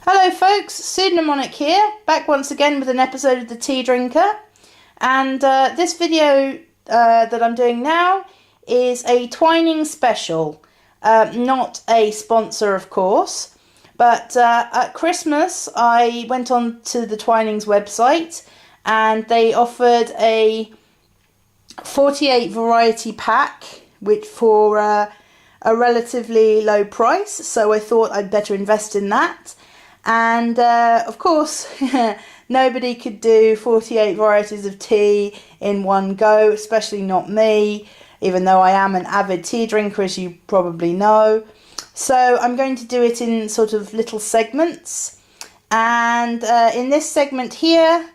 Hello folks, Pseudomonic here, back once again with an episode of The Tea Drinker. And this video that I'm doing now is a Twinings special. Not a sponsor, of course, but at Christmas I went on to the Twinings website and they offered a 48 variety pack which for a relatively low price, so I thought I'd better invest in that. And of course nobody could do 48 varieties of tea in one go, especially not me, even though I am an avid tea drinker, as you probably know. So I'm going to do it in sort of little segments, and in this segment here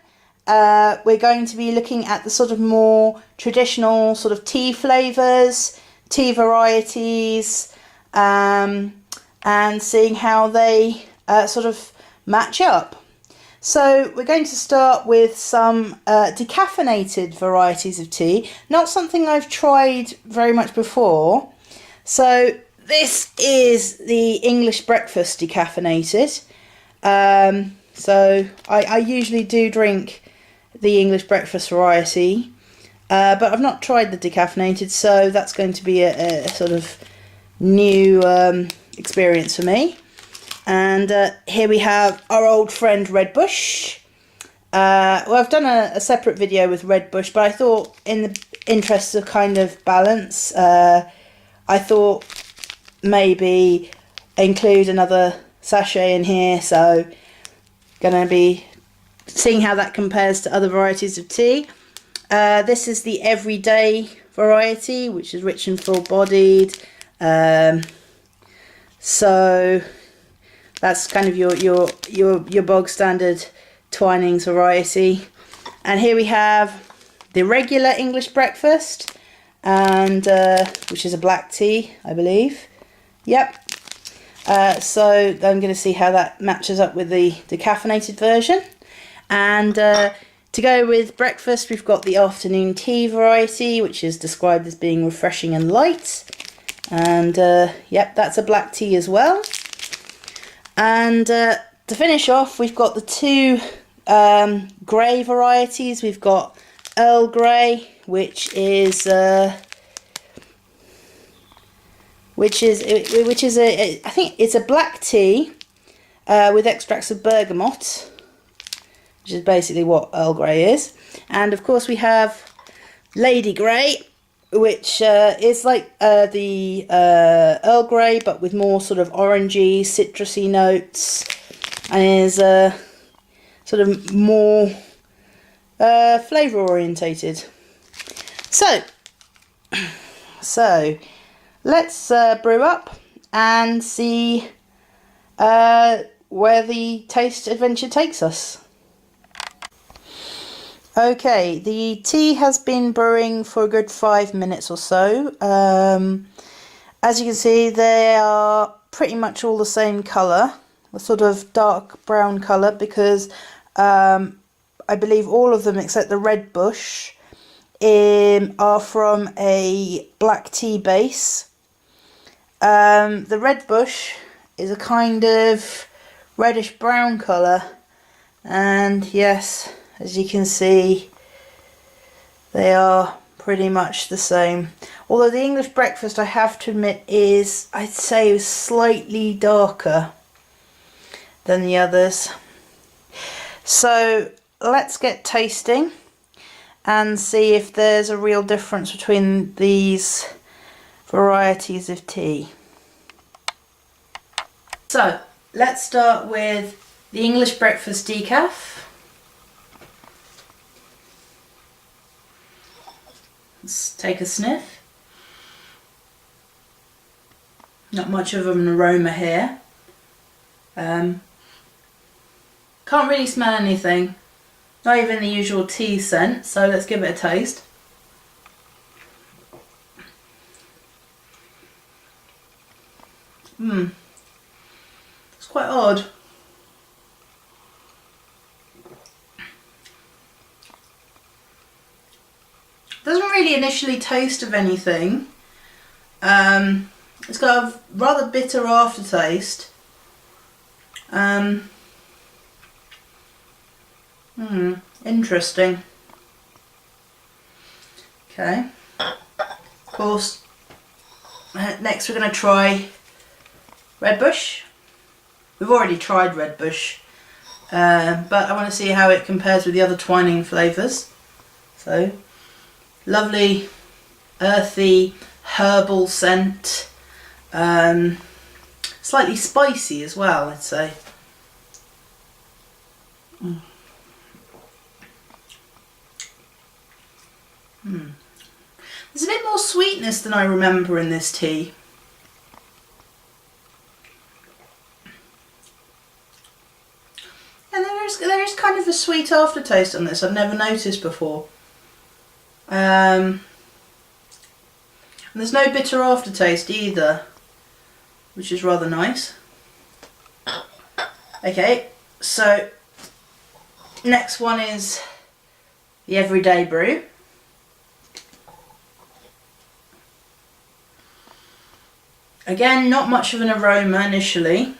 we're going to be looking at the sort of more traditional sort of tea flavours, tea varieties, and seeing how they sort of match up. So we're going to start with some decaffeinated varieties of tea, not something I've tried very much before. So this is the English breakfast decaffeinated. So I usually do drink the English breakfast variety, but I've not tried the decaffeinated, so that's going to be a sort of new experience for me. And here we have our old friend RedBush. Well, I've done a separate video with RedBush, but I thought in the interest of kind of balance, I thought maybe include another sachet in here, so gonna be seeing how that compares to other varieties of tea. This is the everyday variety, which is rich and full-bodied. So that's kind of your bog standard Twinings variety. And here we have the regular English breakfast, and which is a black tea, I believe. Yep. So I'm going to see how that matches up with the decaffeinated version. And to go with breakfast, we've got the afternoon tea variety, which is described as being refreshing and light. And yep, that's a black tea as well. And to finish off, we've got the two grey varieties. We've got Earl Grey, which is I think it's a black tea with extracts of bergamot, which is basically what Earl Grey is. And of course we have Lady Grey, which is like the Earl Grey, but with more sort of orangey, citrusy notes, and is sort of more flavour orientated. So let's brew up and see where the taste adventure takes us. Okay, the tea has been brewing for a good 5 minutes or so. As you can see, they are pretty much all the same colour, a sort of dark brown colour, because I believe all of them except the RedBush are from a black tea base. The RedBush is a kind of reddish brown colour, and yes, as you can see, they are pretty much the same. Although the English breakfast, I have to admit, is, I'd say, slightly darker than the others. So let's get tasting and see if there's a real difference between these varieties of tea. So let's start with the English breakfast decaf. Let's take a sniff. Not much of an aroma here. Can't really smell anything. Not even the usual tea scent, so let's give it a taste. It's quite odd. Doesn't really initially taste of anything. It's got a rather bitter aftertaste. Interesting. Okay. Of course, next we're going to try RedBush. We've already tried RedBush, but I want to see how it compares with the other Twining flavours. So, lovely, earthy, herbal scent. Slightly spicy as well, I'd say. There's a bit more sweetness than I remember in this tea. And there is kind of a sweet aftertaste on this I've never noticed before. And there's no bitter aftertaste either, which is rather nice. Okay, so next one is the Everyday Brew. Again, not much of an aroma initially.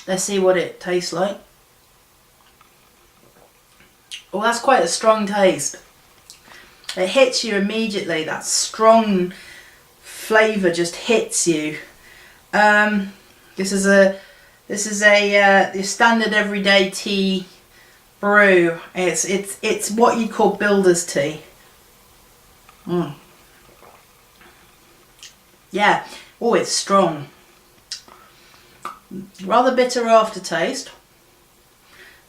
Let's see what it tastes like. Oh, that's quite a strong taste. It hits you immediately. That strong flavour just hits you. This is a the standard everyday tea brew. It's what you call builder's tea. Yeah. Oh, it's strong. Rather bitter aftertaste.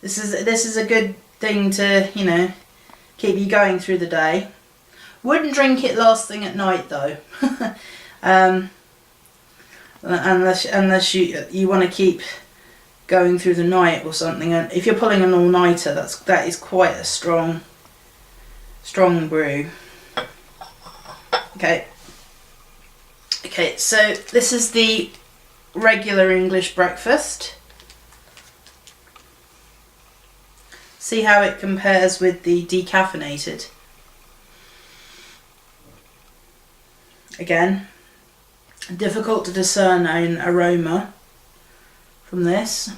This is a good thing to, you know, keep you going through the day. Wouldn't drink it last thing at night though. Unless you want to keep going through the night or something. And if you're pulling an all-nighter, that is quite a strong brew. Okay, so this is the regular English breakfast. See how it compares with the decaffeinated. Again, difficult to discern an aroma from this.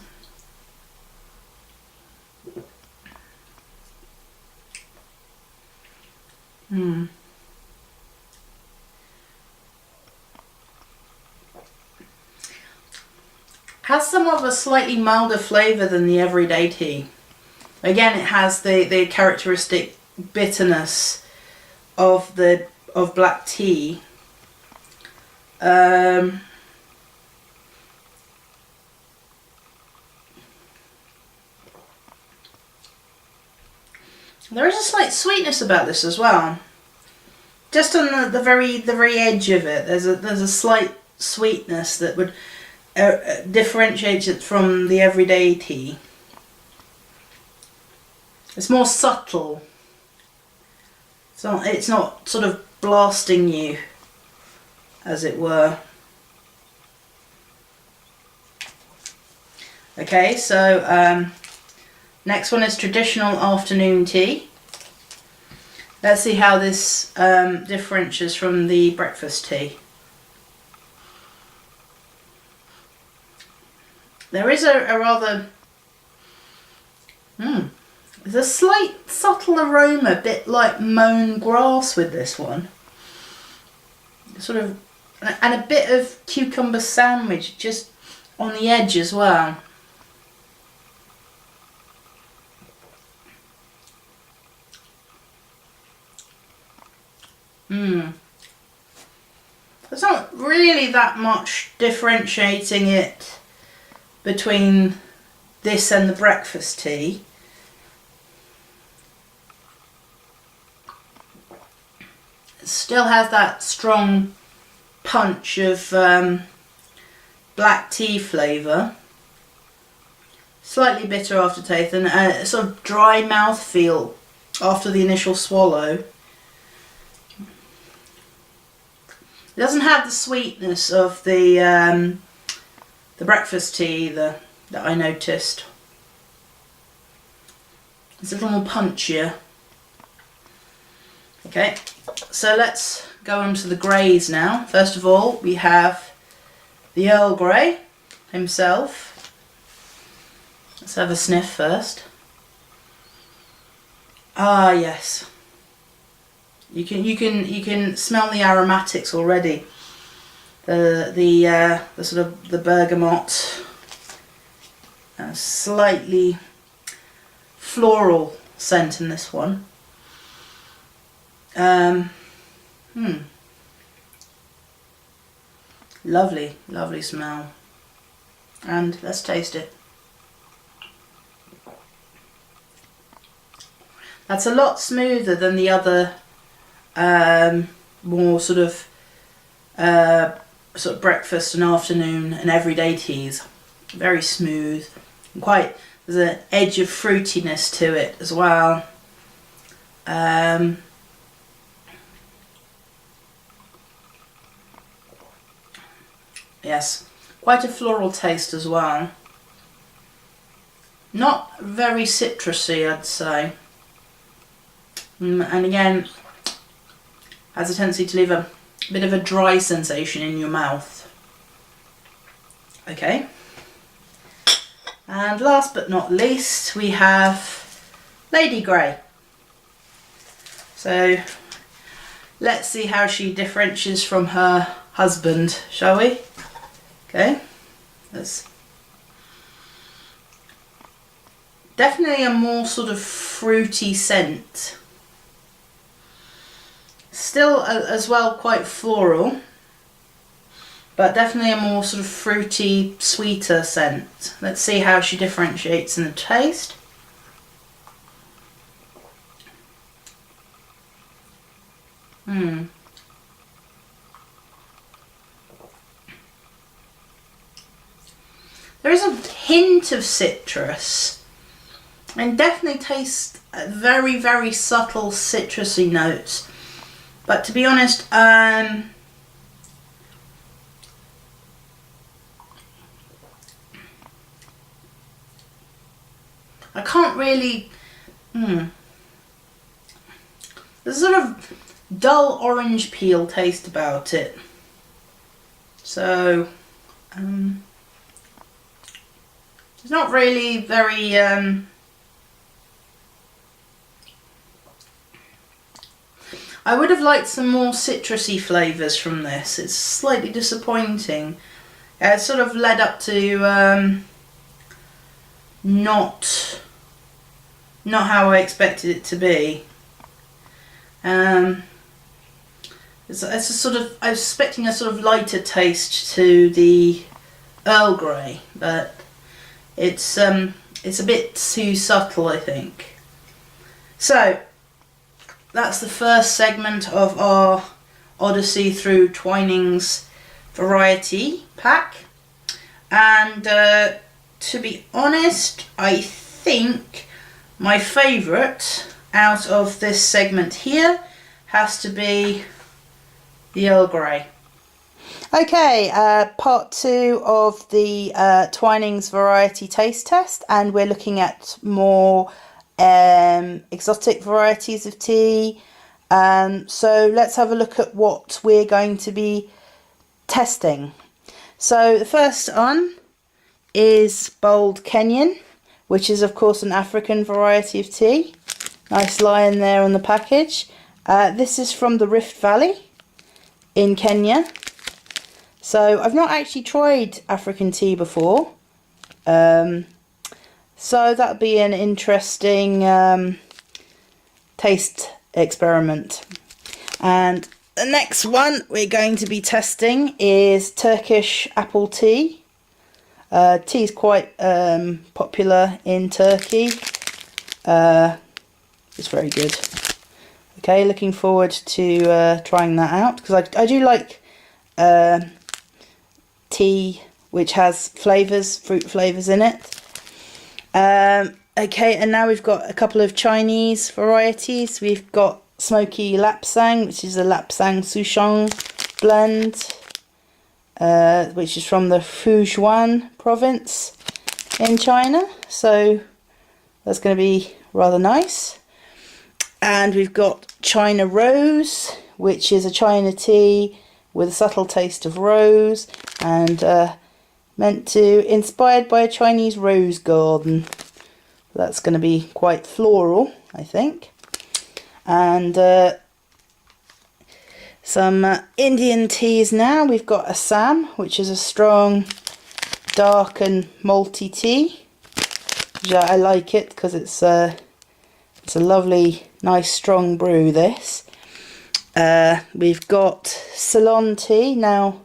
Has some of a slightly milder flavour than the everyday tea. Again, it has the characteristic bitterness of black tea. There is a slight sweetness about this as well. Just on the very edge of it, there's a slight sweetness that would differentiate it from the everyday tea. It's more subtle. It's not sort of blasting you, as it were. Okay, so next one is traditional afternoon tea. Let's see how this differentiates from the breakfast tea. There is a rather there's a slight subtle aroma, a bit like mown grass with this one. Sort of, and a bit of cucumber sandwich just on the edge as well. There's not really that much differentiating it between this and the breakfast tea. It still has that strong punch of black tea flavour. Slightly bitter aftertaste and a sort of dry mouth feel after the initial swallow. It doesn't have the sweetness of the breakfast tea that I noticed. It's a little more punchier. Okay, so let's go on to the greys now. First of all, we have the Earl Grey himself. Let's have a sniff first. Ah, yes. You can smell the aromatics already. The sort of the bergamot, slightly floral scent in this one. Lovely, lovely smell. And let's taste it. That's a lot smoother than the other more sort of breakfast and afternoon and everyday teas. Very smooth. And there's an edge of fruitiness to it as well. Yes, quite a floral taste as well. Not very citrusy, I'd say. And again, has a tendency to leave a bit of a dry sensation in your mouth. Okay. And last but not least, we have Lady Grey. So let's see how she differentiates from her husband, shall we? Okay. That's definitely a more sort of fruity scent. Still as well quite floral, but definitely a more sort of fruity, sweeter scent. Let's see how she differentiates in the taste. There is a hint of citrus, and definitely tastes very, very subtle citrusy notes. But to be honest, I can't really. There's a sort of dull orange peel taste about it. So, it's not really very. I would have liked some more citrusy flavours from this. It's slightly disappointing. It sort of led up to not how I expected it to be. It's a sort of, I was expecting a sort of lighter taste to the Earl Grey, but it's a bit too subtle, I think. So that's the first segment of our Odyssey through Twinings variety pack. And to be honest, I think my favourite out of this segment here has to be the Earl Grey. Okay, part 2 of the Twinings variety taste test, and we're looking at more exotic varieties of tea. So let's have a look at what we're going to be testing. So the first one is Bold Kenyan, which is of course an African variety of tea. Nice lion there on the package. This is from the Rift Valley in Kenya. So I've not actually tried African tea before. So that'll be an interesting taste experiment. And the next one we're going to be testing is Turkish Apple tea. Tea is quite popular in Turkey. It's very good. Okay, looking forward to trying that out, because I do like tea which has flavours, fruit flavours in it. Okay, and now we've got a couple of Chinese varieties. We've got Smokey Lapsang, which is a Lapsang Souchong blend, which is from the Fujian province in China. So that's going to be rather nice. And we've got China Rose, which is a China tea with a subtle taste of rose, and inspired by a Chinese rose garden. That's going to be quite floral, I think. And some Indian teas now. We've got Assam, which is a strong, dark and malty tea. I like it because it's a lovely, nice, strong brew, this. We've got Ceylon tea. Now,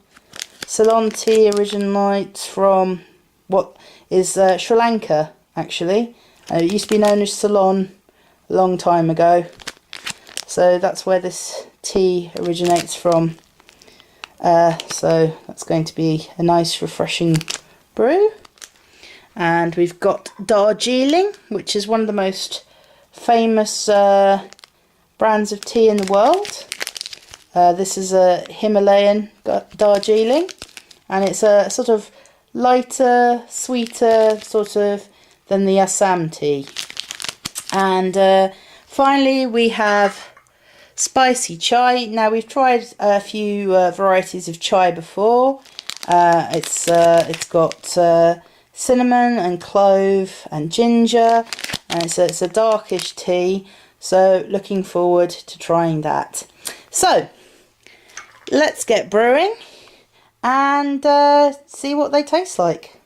Ceylon tea originates from what is Sri Lanka, actually. It used to be known as Ceylon a long time ago. So that's where this tea originates from. So that's going to be a nice, refreshing brew. And we've got Darjeeling, which is one of the most famous brands of tea in the world. This is a Himalayan Darjeeling, and it's a sort of lighter, sweeter sort of than the Assam tea. And finally we have spicy chai. Now, we've tried a few varieties of chai before. It's got cinnamon and clove and ginger, and it's a darkish tea, so looking forward to trying that. So let's get brewing and see what they taste like.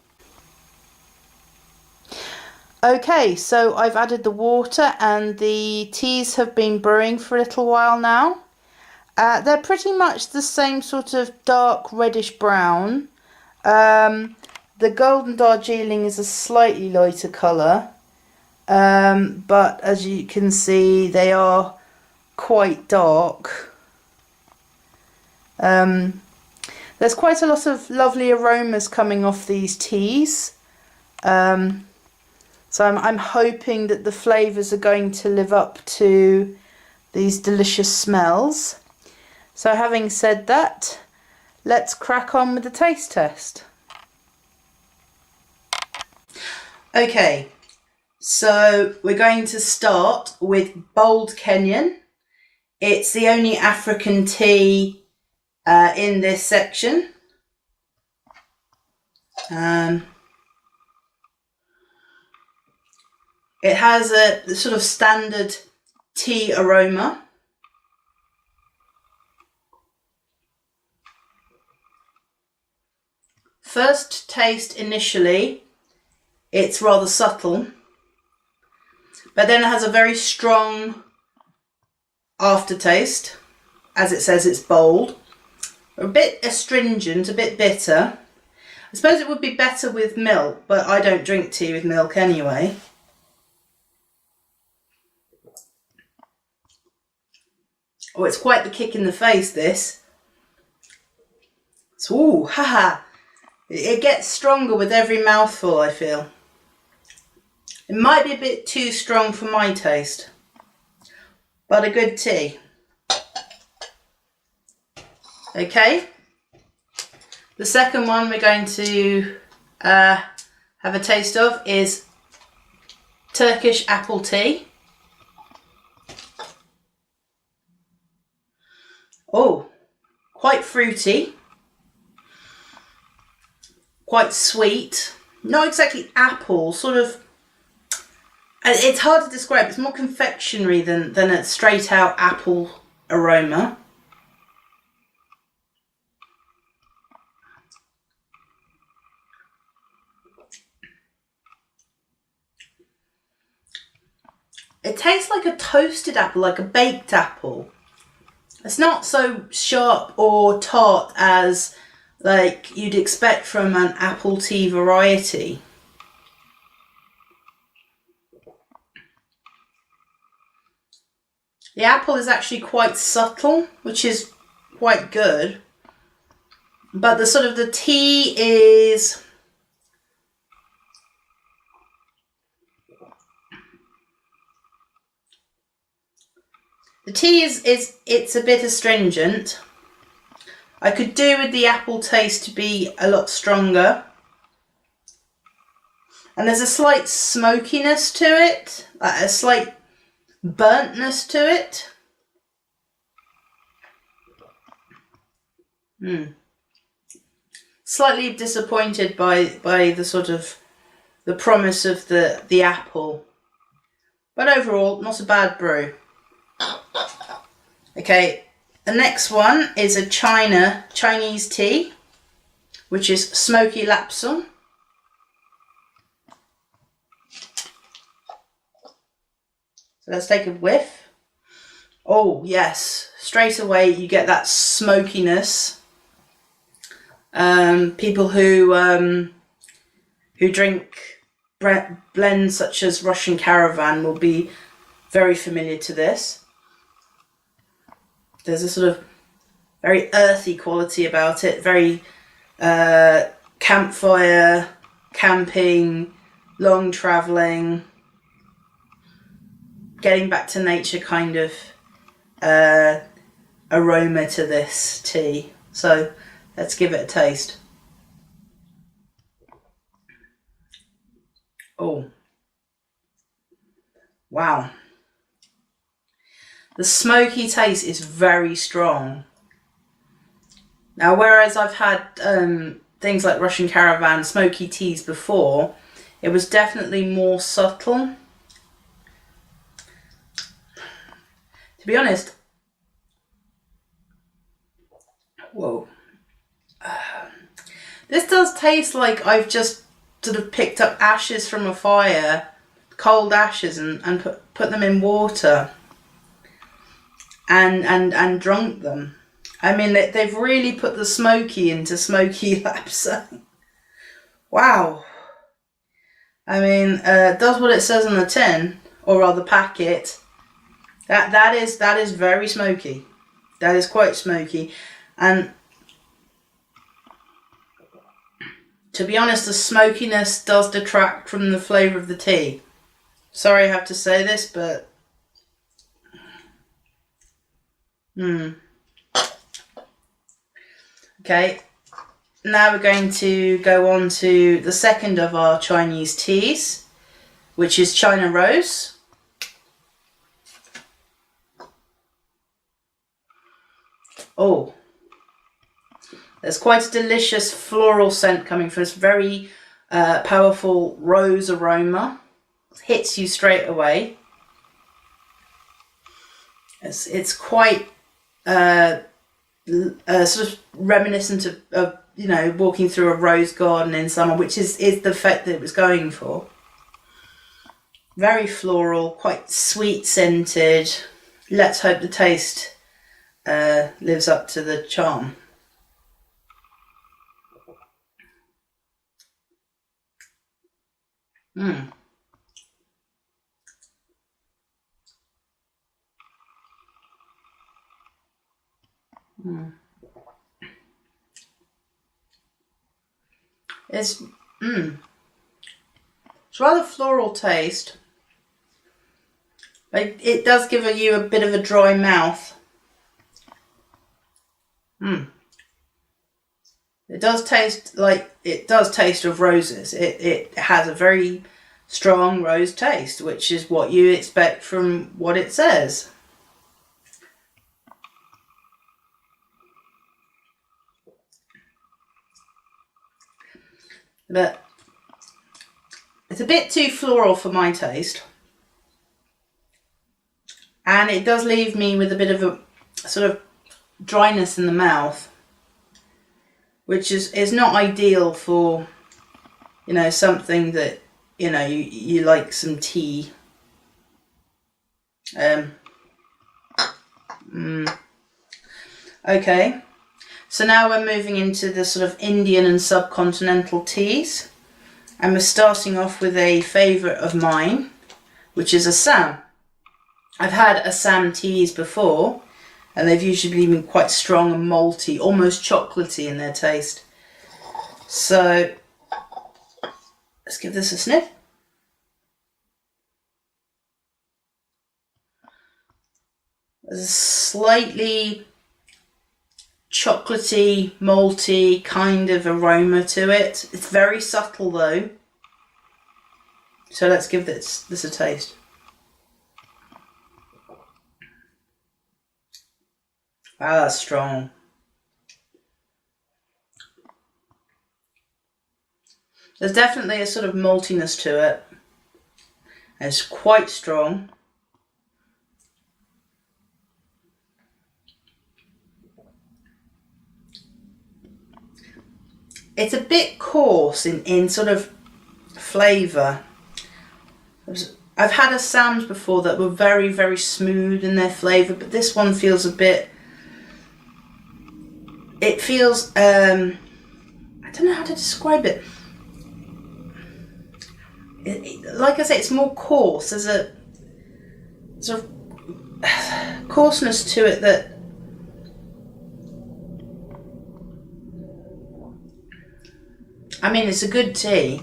Okay, so I've added the water and the teas have been brewing for a little while now. They're pretty much the same sort of dark reddish brown. The golden Darjeeling is a slightly lighter colour, but as you can see they are quite dark. There's quite a lot of lovely aromas coming off these teas. So I'm hoping that the flavours are going to live up to these delicious smells. So having said that, let's crack on with the taste test. Okay, so we're going to start with Bold Kenyan. It's the only African tea in this section. It has a sort of standard tea aroma. First taste initially, it's rather subtle, but then it has a very strong aftertaste. As it says, it's bold, a bit astringent, a bit bitter. I suppose it would be better with milk, but I don't drink tea with milk anyway. Oh, it's quite the kick in the face, this. So, ooh, haha. It gets stronger with every mouthful, I feel. It might be a bit too strong for my taste, but a good tea. Okay. The second one we're going to have a taste of is Turkish Apple tea. Oh, quite fruity, quite sweet, not exactly apple, sort of, it's hard to describe, it's more confectionery than a straight out apple aroma. It tastes like a toasted apple, like a baked apple. It's not so sharp or tart as like you'd expect from an apple tea variety. The apple is actually quite subtle, which is quite good. But the sort of the tea is it's a bit astringent. I could do with the apple taste to be a lot stronger. And there's a slight smokiness to it, a slight burntness to it. Slightly disappointed by the sort of the promise of the apple. but overall, not a bad brew. Okay, the next one is a Chinese tea, which is Smokey Lapsang. So let's take a whiff. Oh yes, straight away you get that smokiness. People who drink blends such as Russian Caravan will be very familiar to this. There's a sort of very earthy quality about it, very campfire, camping, long travelling, getting back to nature kind of aroma to this tea. So let's give it a taste. Oh, wow. The smoky taste is very strong. Now, whereas I've had things like Russian Caravan smoky teas before, it was definitely more subtle. To be honest, whoa. This does taste like I've just sort of picked up ashes from a fire, cold ashes, and put them in water and drunk them. I mean, they've really put the smoky into Smokey Lapsang. Wow. I mean, it does what it says on the tin, or rather packet. That is very smoky. That is quite smoky. And to be honest, the smokiness does detract from the flavour of the tea. Sorry I have to say this, but Okay, now we're going to go on to the second of our Chinese teas, which is China Rose. Oh, there's quite a delicious floral scent coming from this very powerful rose aroma. It hits you straight away. It's quite sort of reminiscent of walking through a rose garden in summer, which is the effect that it was going for. Very floral, quite sweet scented. Let's hope the taste lives up to the charm. It's rather floral taste. It does give you a bit of a dry mouth. It does taste of roses. It has a very strong rose taste, which is what you expect from what it says. But it's a bit too floral for my taste. And it does leave me with a bit of a sort of dryness in the mouth, which is not ideal for, something that, you like some tea. Okay. So now we're moving into the sort of Indian and subcontinental teas. And we're starting off with a favourite of mine, which is Assam. I've had Assam teas before, and they've usually been quite strong and malty, almost chocolatey in their taste. So let's give this a sniff. There's a slightly chocolatey, malty kind of aroma to it. It's very subtle though. So let's give this a taste. Wow, that's strong. There's definitely a sort of maltiness to it. It's quite strong. It's a bit coarse in sort of flavour. I've had Assams before that were very, very smooth in their flavour, but this one feels a bit... It feels... I don't know how to describe it. Like I say, it's more coarse. There's a sort of coarseness to it that... I mean, it's a good tea.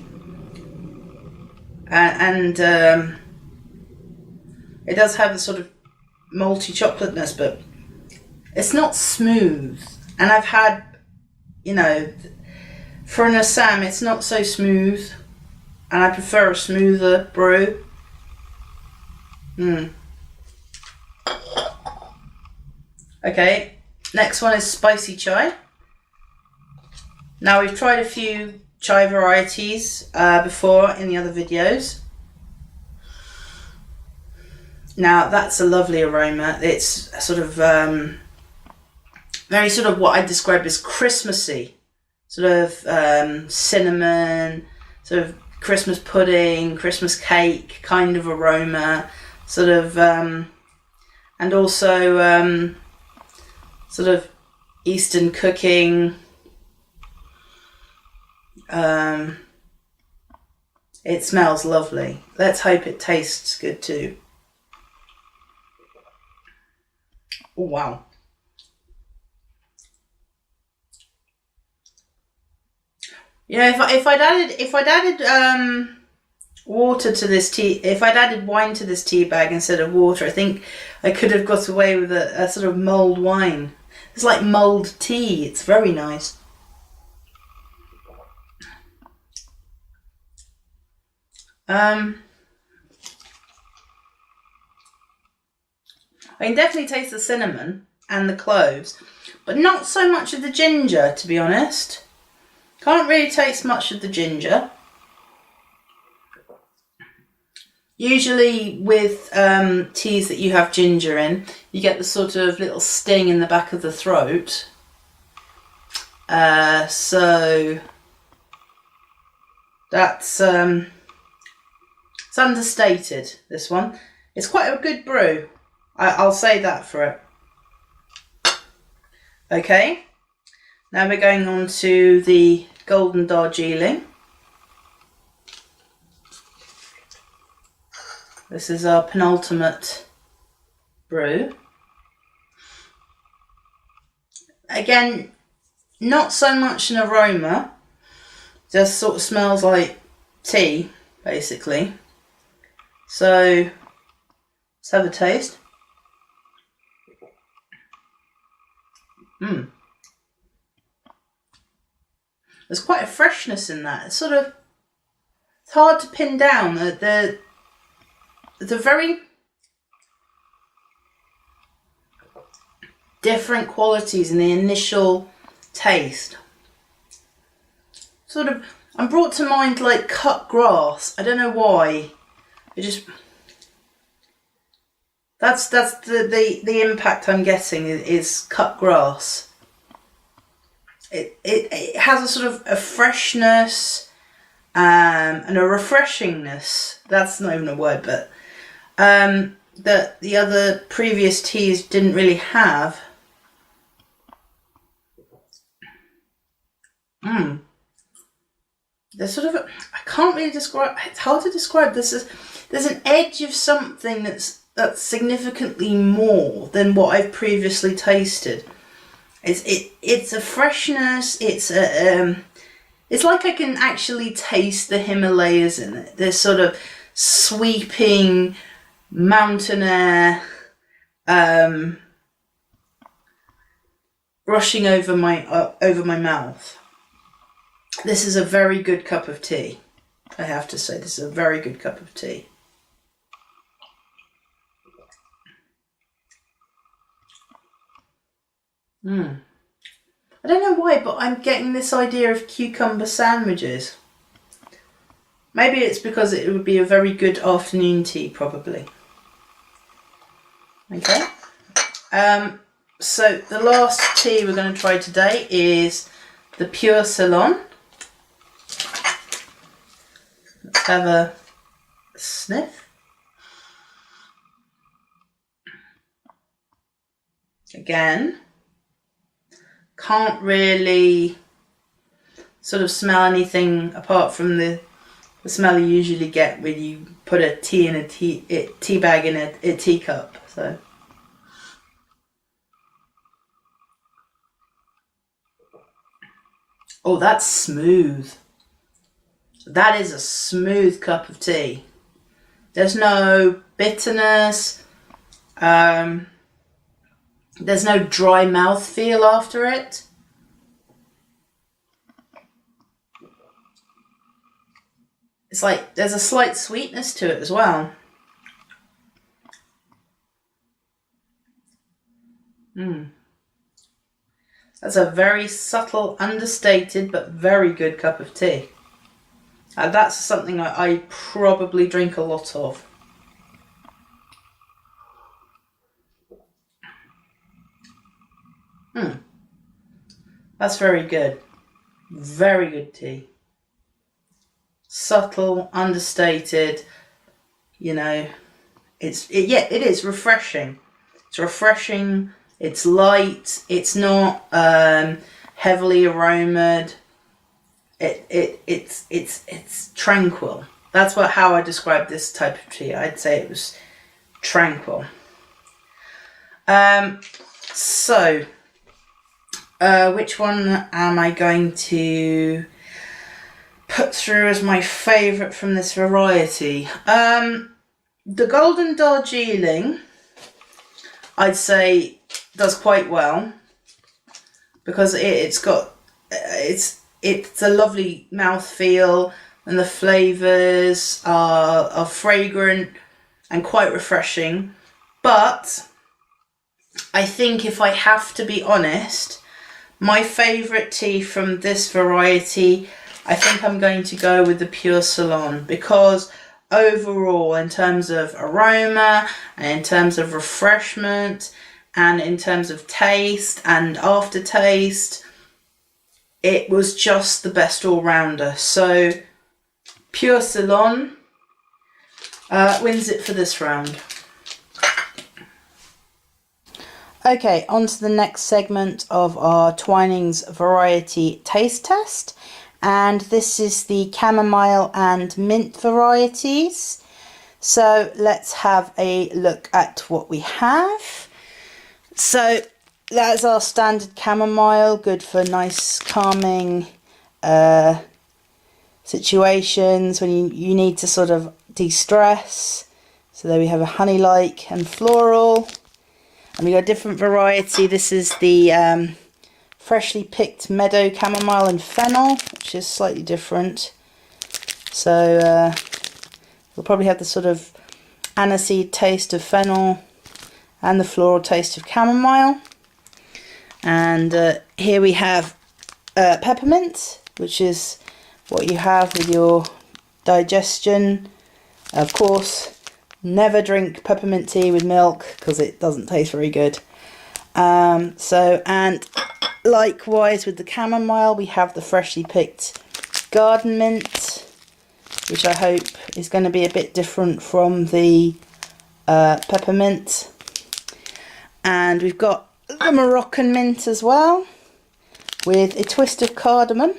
And it does have a sort of malty chocolateness, but it's not smooth. And I've had, you know, for an Assam, it's not so smooth, and I prefer a smoother brew. Okay, next one is spicy chai. Now, we've tried a few chai varieties before in the other videos. Now, that's a lovely aroma. It's a sort of very sort of what I describe as Christmassy, sort of cinnamon, sort of Christmas pudding, Christmas cake kind of aroma, sort of, and also sort of Eastern cooking. It smells lovely. Let's hope it tastes good too. Oh, wow. Yeah, if I'd added water to this tea, if I'd added wine to this tea bag instead of water, I think I could have got away with a sort of mulled wine. It's like mulled tea. It's very nice. I can definitely taste the cinnamon and the cloves, but not so much of the ginger, to be honest. Can't really taste much of the ginger. Usually with teas that you have ginger in, you get the sort of little sting in the back of the throat. So that's it's understated, this one. It's quite a good brew. I'll say that for it. Okay, now we're going on to the Golden Darjeeling. This is our penultimate brew. Again, not so much an aroma, just sort of smells like tea, basically. So, let's have a taste. There's quite a freshness in that. It's sort of, it's hard to pin down. The very different qualities in the initial taste. Sort of, I'm brought to mind like cut grass. I don't know why. It just, that's the impact I'm getting is cut grass. It has a sort of a freshness and a refreshingness. That's not even a word, but that the other previous teas didn't really have. There's sort of I can't really describe. It's hard to describe. There's an edge of something that's significantly more than what I've previously tasted. It's a freshness. It's like I can actually taste the Himalayas in it. There's sort of sweeping mountain air rushing over my mouth. This is a very good cup of tea. I have to say, this is a very good cup of tea. I don't know why, but I'm getting this idea of cucumber sandwiches. Maybe it's because it would be a very good afternoon tea, probably. Okay. So the last tea we're going to try today is the Pure Ceylon. Let's have a sniff. Again, can't really sort of smell anything apart from the smell you usually get when you put a tea in a tea bag in a teacup. So. Oh, that's smooth. That is a smooth cup of tea. There's no bitterness. There's no dry mouth feel after it. It's like there's a slight sweetness to it as well. That's a very subtle, understated, but very good cup of tea. That's something I probably drink a lot of. That's very good. Very good tea. Subtle, understated, you know, it is refreshing. It's refreshing. It's light. It's not heavily aromaed. It's tranquil. That's how I describe this type of tea. I'd say it was tranquil. So which one am I going to put through as my favourite from this variety? The Golden Darjeeling, I'd say, does quite well because it's a lovely mouthfeel and the flavours are fragrant and quite refreshing. But I think if I have to be honest, my favourite tea from this variety, I think I'm going to go with the Pure Ceylon, because overall, in terms of aroma and in terms of refreshment and in terms of taste and aftertaste, it was just the best all-rounder. So Pure Ceylon wins it for this round. Okay, on to the next segment of our Twinings variety taste test. And this is the Camomile and Mint varieties. So let's have a look at what we have. So that's our standard chamomile, good for nice calming situations when you need to sort of de-stress. So there we have a honey-like and floral. And we got a different variety. This is the freshly picked Meadow chamomile and fennel, which is slightly different. So we'll probably have the sort of aniseed taste of fennel and the floral taste of chamomile. And here we have peppermint, which is what you have with your digestion. Of course, never drink peppermint tea with milk because it doesn't taste very good. And likewise with the chamomile, we have the freshly picked garden mint, which I hope is going to be a bit different from the peppermint. And we've got the Moroccan mint as well, with a twist of cardamom,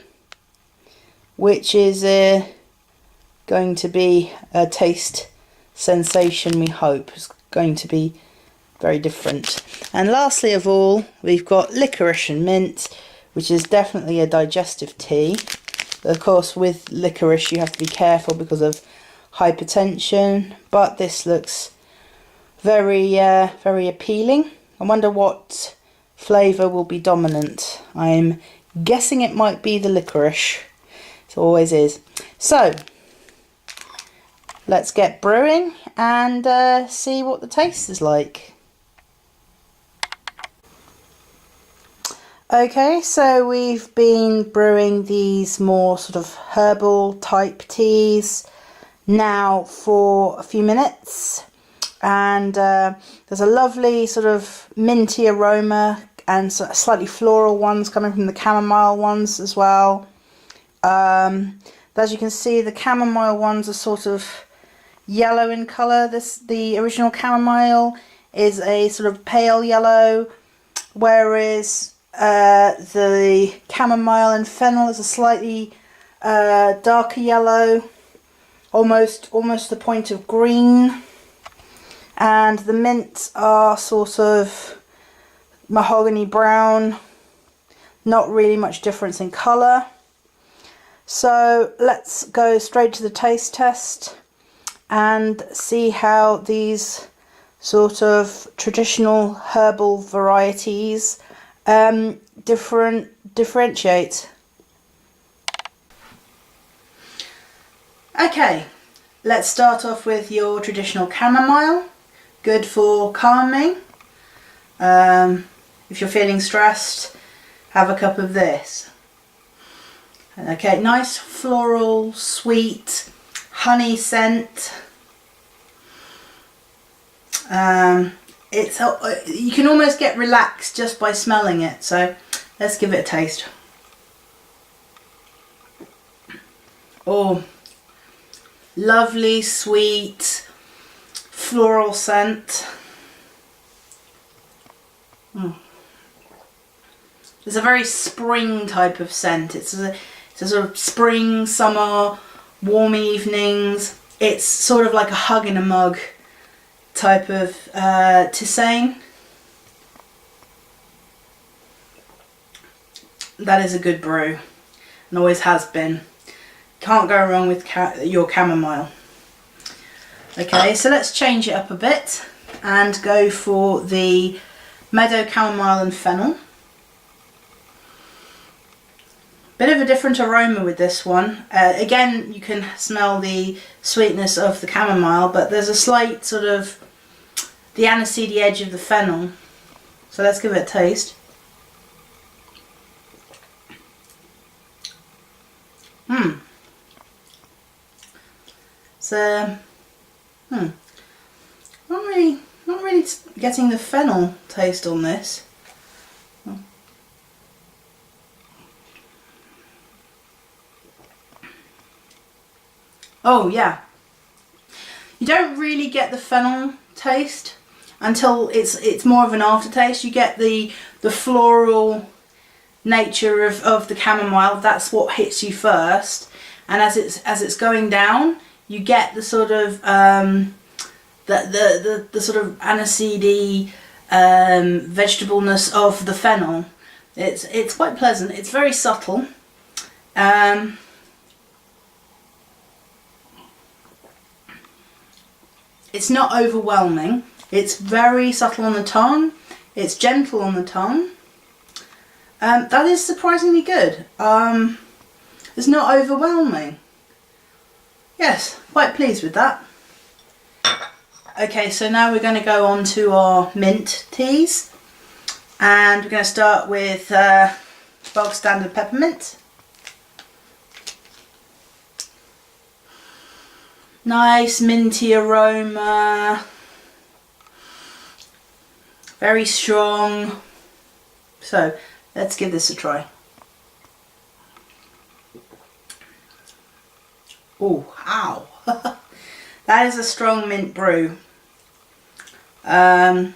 which is going to be a taste sensation, we hope. It's going to be very different. And lastly of all, we've got licorice and mint, which is definitely a digestive tea. Of course, with licorice you have to be careful because of hypertension, but this looks very very appealing. I wonder what flavour will be dominant. I'm guessing it might be the licorice. It always is. So let's get brewing and see what the taste is like. Okay, so we've been brewing these more sort of herbal type teas now for a few minutes, and there's a lovely sort of minty aroma and slightly floral ones coming from the chamomile ones as well. As you can see, the chamomile ones are sort of yellow in colour. The original chamomile is a sort of pale yellow, whereas the chamomile and fennel is a slightly darker yellow, almost the point of green, and the mints are sort of mahogany brown, not really much difference in colour. So let's go straight to the taste test and see how these sort of traditional herbal varieties differentiate. Okay, let's start off with your traditional chamomile, good for calming. If you're feeling stressed, have a cup of this. Okay, nice floral, sweet, honey scent. You can almost get relaxed just by smelling it, so let's give it a taste. Oh, lovely, sweet, floral scent. It's a very spring type of scent. It's a sort of spring, summer, warm evenings. It's sort of like a hug in a mug type of tisane. That is a good brew and always has been. Can't go wrong with your chamomile. Okay, so let's change it up a bit and go for the Meadow, chamomile and fennel. Bit of a different aroma with this one. Again, you can smell the sweetness of the chamomile, but there's a slight sort of the aniseedy edge of the fennel. So let's give it a taste. So, not really getting the fennel taste on this. Oh yeah, you don't really get the fennel taste until it's more of an aftertaste. You get the floral nature of the chamomile. That's what hits you first, and as it's going down, you get the sort of the sort of aniseedy vegetableness of the fennel. It's quite pleasant. It's very subtle. It's not overwhelming. It's very subtle on the tongue. It's gentle on the tongue. That is surprisingly good. It's not overwhelming. Yes, quite pleased with that. Okay, so now we're going to go on to our mint teas. And we're going to start with bog standard peppermint. Nice minty aroma, very strong. So let's give this a try. Oh, ow. That is a strong mint brew. Good.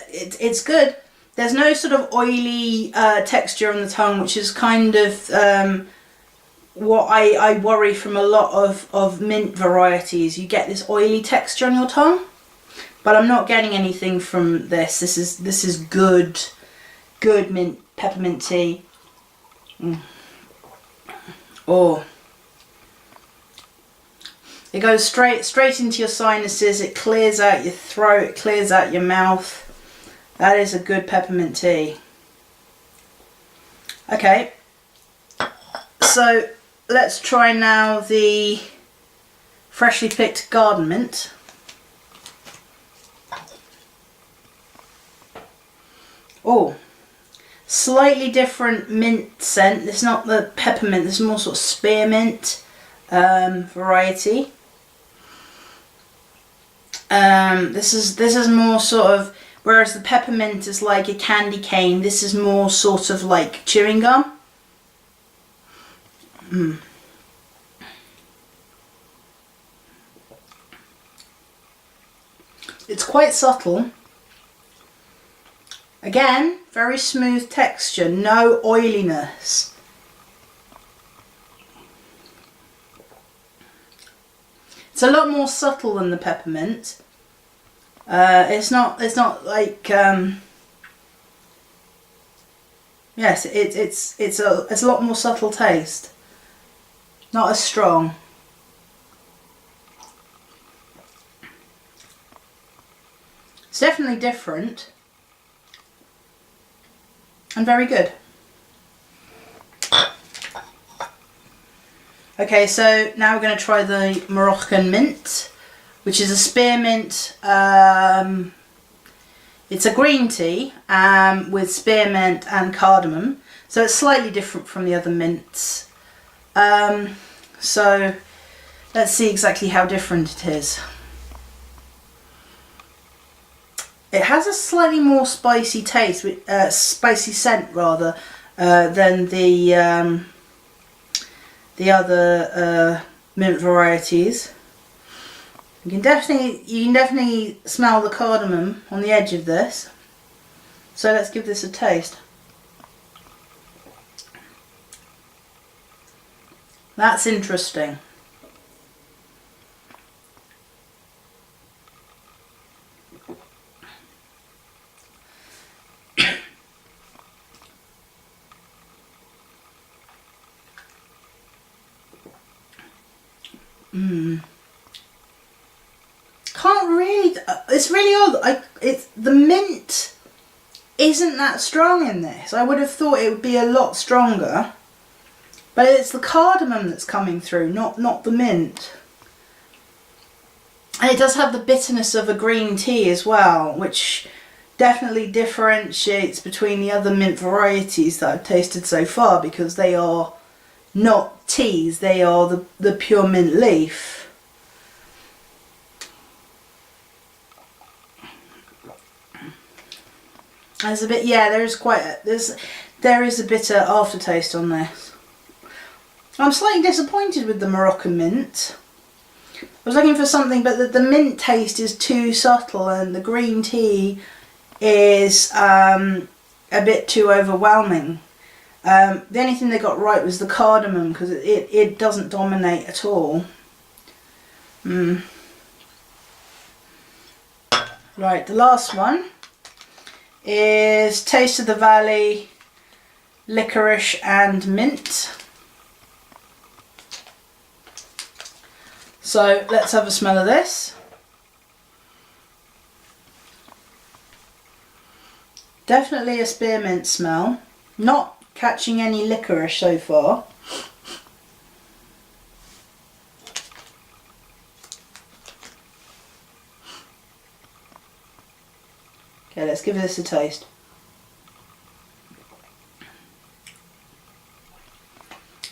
It's good. There's no sort of oily texture on the tongue, which is kind of what I worry from a lot of mint varieties. You get this oily texture on your tongue, but I'm not getting anything from this. This is good mint peppermint tea. Oh, it goes straight into your sinuses. It clears out your throat. It clears out your mouth. That is a good peppermint tea. Okay, so let's try now the freshly picked garden mint. Oh, slightly different mint scent. This is not the peppermint, this is more sort of spearmint variety. This is more sort of, whereas the peppermint is like a candy cane, this is more sort of like chewing gum. It's quite subtle. Again, very smooth texture, no oiliness. It's a lot more subtle than the peppermint. It's not like yes, it's a lot more subtle taste. Not as strong. It's definitely different and very good. Okay, so now we're going to try the Moroccan Mint, which is a spearmint. It's a green tea with spearmint and cardamom, so it's slightly different from the other mints. So let's see exactly how different it is. It has a slightly more spicy taste, spicy scent rather, than the other mint varieties. You can definitely smell the cardamom on the edge of this. So let's give this a taste. That's interesting. Can't really. It's really odd. The mint isn't that strong in this. I would have thought it would be a lot stronger, but it's the cardamom that's coming through, not the mint. And it does have the bitterness of a green tea as well, which definitely differentiates between the other mint varieties that I've tasted so far, because they are not teas, they are the pure mint leaf. There's a bit, yeah, there is a bitter aftertaste on this. I'm slightly disappointed with the Moroccan Mint. I was looking for something, but the mint taste is too subtle, and the green tea is a bit too overwhelming. The only thing they got right was the cardamom, because it doesn't dominate at all. Right, the last one is Taste of the Valley, Liquorice and Mint. So let's have a smell of this. Definitely a spearmint smell. Not catching any licorice so far. Okay, let's give this a taste.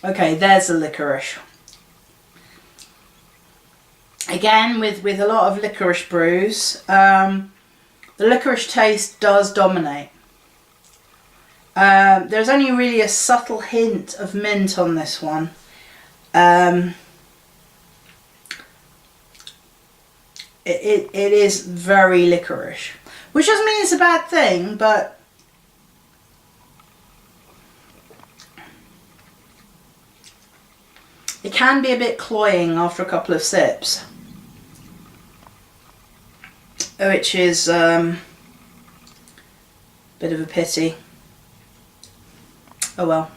Okay, there's the licorice. Again, with a lot of licorice brews, the licorice taste does dominate. There's only really a subtle hint of mint on this one. It is very licorice, which doesn't mean it's a bad thing, but it can be a bit cloying after a couple of sips, which is a bit of a pity. Oh well.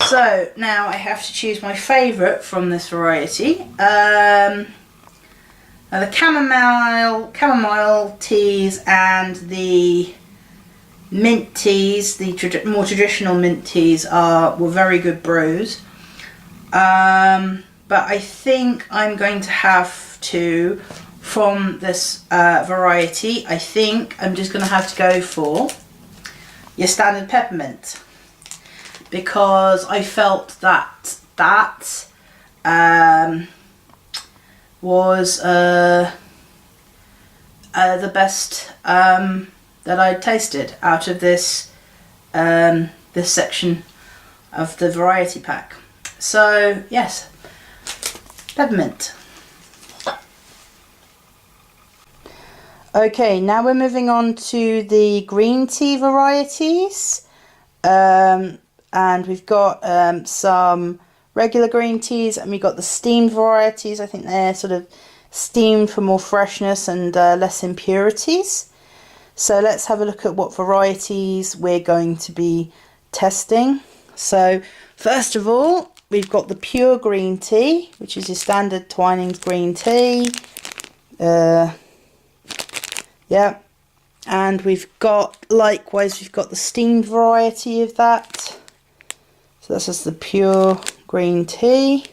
So now I have to choose my favourite from this variety. The chamomile teas and the mint teas, the more traditional mint teas, were very good brews. But I think I'm going to have to, from this variety, I think I'm just going to have to go for your standard peppermint, because I felt that was the best that I'd tasted out of this this section of the variety pack. So yes, peppermint. Okay, now we're moving on to the green tea varieties, and we've got some regular green teas, and we've got the steamed varieties. I think they're sort of steamed for more freshness and less impurities. So let's have a look at what varieties we're going to be testing. So first of all, we've got the pure green tea, which is your standard Twinings green tea. Yeah, and we've got, likewise, we've got the steamed variety of that. So that's just the pure green tea.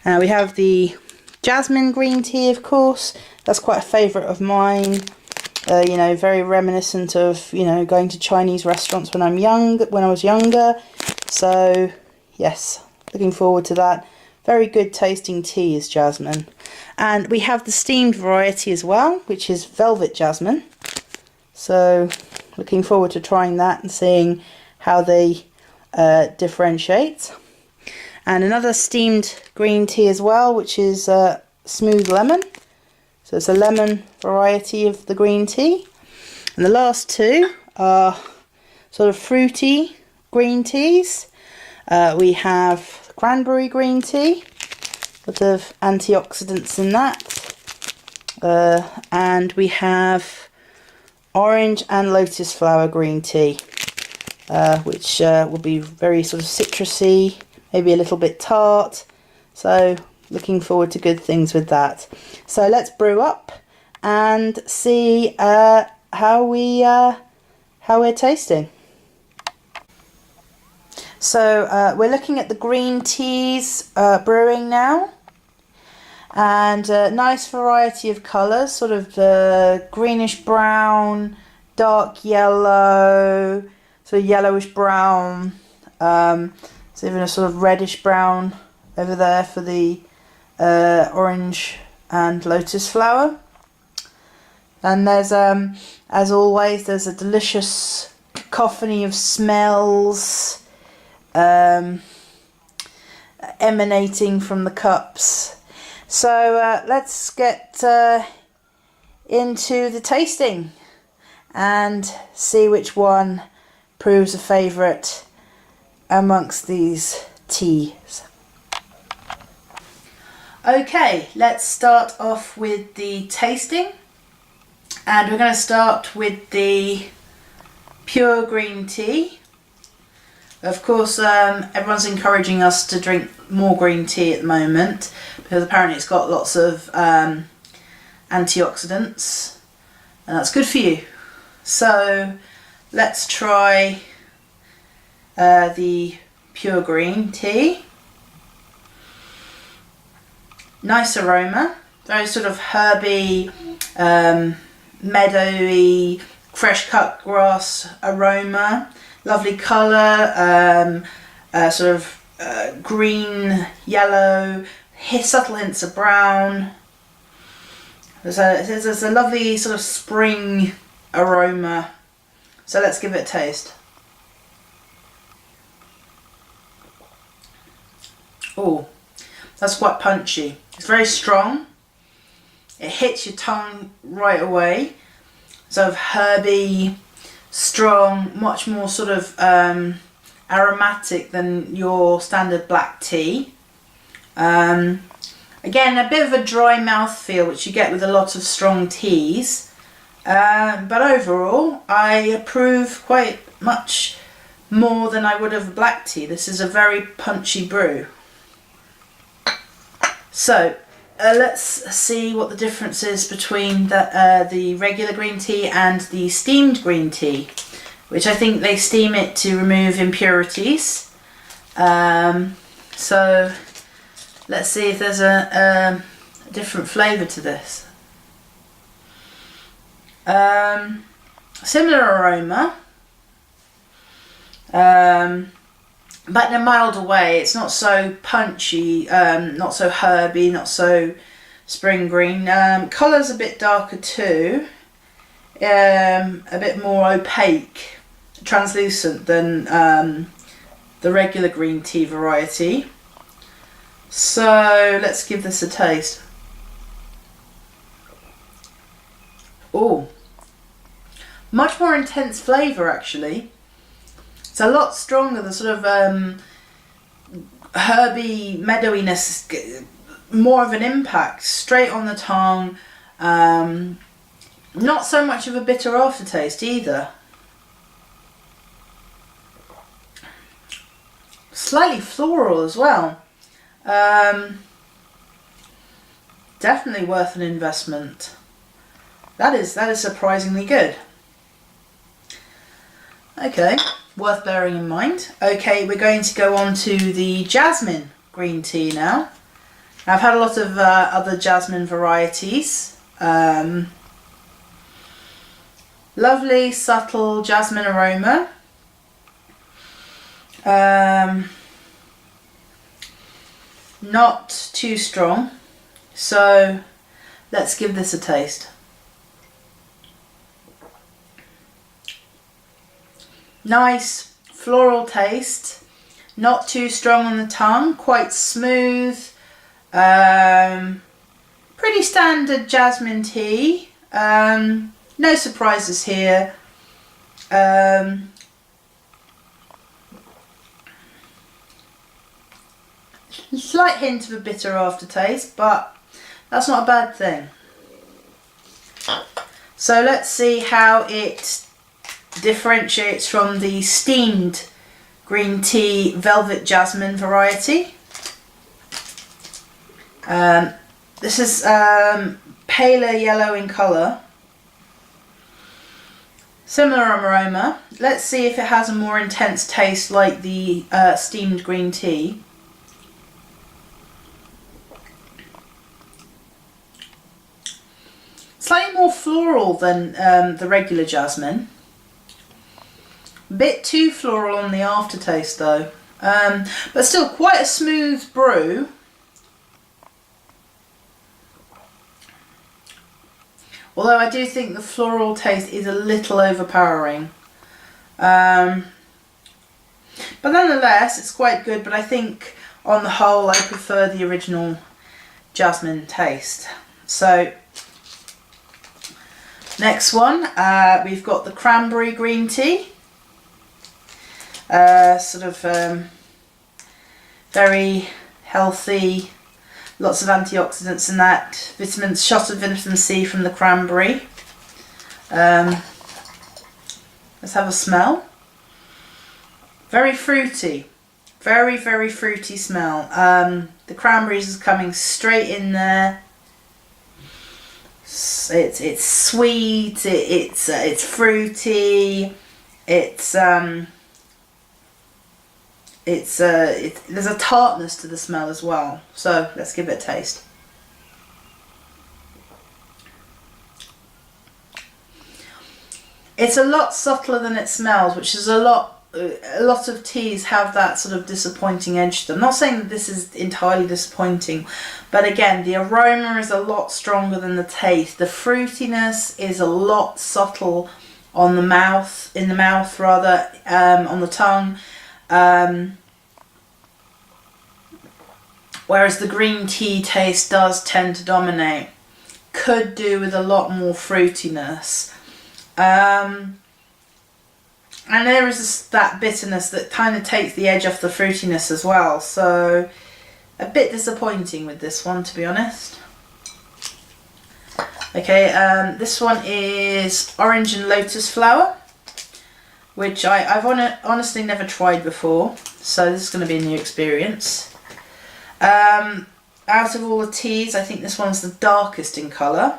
And we have the Jasmine Green Tea, of course. That's quite a favourite of mine. You know, very reminiscent of, you know, going to Chinese restaurants when I was younger. So yes, looking forward to that. Very good tasting tea is jasmine. And we have the steamed variety as well, which is velvet jasmine. So looking forward to trying that and seeing how they differentiate. And another steamed green tea as well, which is smooth lemon. So it's a lemon variety of the green tea. And the last two are sort of fruity green teas. We have Cranberry Green Tea, a lot of antioxidants in that, and we have Orange and Lotus Flower Green Tea, which will be very sort of citrusy, maybe a little bit tart, so looking forward to good things with that. So let's brew up and see how we're tasting. So we're looking at the green teas brewing now, and a nice variety of colours, sort of the greenish brown, dark yellow, sort of yellowish brown, so even a sort of reddish brown over there for the orange and lotus flower. And there's, as always, there's a delicious cacophony of smells emanating from the cups. So let's get into the tasting and see which one proves a favourite amongst these teas. Okay, let's start off with the tasting, and we're going to start with the pure green tea. Of course, everyone's encouraging us to drink more green tea at the moment because apparently it's got lots of antioxidants, and that's good for you. So let's try the pure green tea. Nice aroma, very sort of herby, meadowy, fresh cut grass aroma. Lovely colour, sort of green, yellow, subtle hints of brown. There's a lovely sort of spring aroma. So let's give it a taste. Oh, that's quite punchy. It's very strong. It hits your tongue right away. Sort of herby, strong, much more sort of aromatic than your standard black tea. Again, a bit of a dry mouthfeel, which you get with a lot of strong teas. But overall, I approve quite much more than I would of black tea. This is a very punchy brew. So let's see what the difference is between the regular green tea and the steamed green tea, which I think they steam it to remove impurities. So let's see if there's a different flavour to this. Similar aroma, but in a milder way. It's not so punchy, not so herby, not so spring green. Colour's a bit darker too, a bit more opaque, translucent than the regular green tea variety. So let's give this a taste. Oh, much more intense flavour actually. It's a lot stronger, the sort of herby meadowiness, more of an impact, straight on the tongue. Not so much of a bitter aftertaste either. Slightly floral as well. Definitely worth an investment. That is surprisingly good. Okay, worth bearing in mind. Okay, we're going to go on to the Jasmine Green Tea now. I've had a lot of other jasmine varieties. Lovely, subtle jasmine aroma. Not too strong. So let's give this a taste. Nice floral taste, not too strong on the tongue, quite smooth, pretty standard jasmine tea, no surprises here. Slight hint of a bitter aftertaste, but that's not a bad thing. So let's see how it differentiates from the steamed green tea velvet jasmine variety. This is paler yellow in colour, similar aroma. Let's see if it has a more intense taste like the steamed green tea. Slightly more floral than the regular jasmine. Bit too floral on the aftertaste though, but still quite a smooth brew. Although I do think the floral taste is a little overpowering. But nonetheless, it's quite good, but I think on the whole I prefer the original jasmine taste. So next one, we've got the Cranberry Green Tea. Very healthy, lots of antioxidants in that, vitamins, shot of vitamin C from the cranberry. Let's have a smell. Very fruity, very fruity smell. The cranberries is coming straight in there. It's sweet, it's fruity, there's a tartness to the smell as well. So let's give it a taste. It's a lot subtler than it smells, which is a lot of teas have that sort of disappointing edge to them. I'm not saying that this is entirely disappointing, but again, the aroma is a lot stronger than the taste. The fruitiness is a lot subtle on the mouth, on the tongue. Whereas the green tea taste does tend to dominate. Could do with a lot more fruitiness. And there is that bitterness that kind of takes the edge off the fruitiness as well. So a bit disappointing with this one, to be honest. Okay, this one is orange and lotus flower, which I've honestly never tried before, so this is going to be a new experience. Out of all the teas, I think this one's the darkest in colour.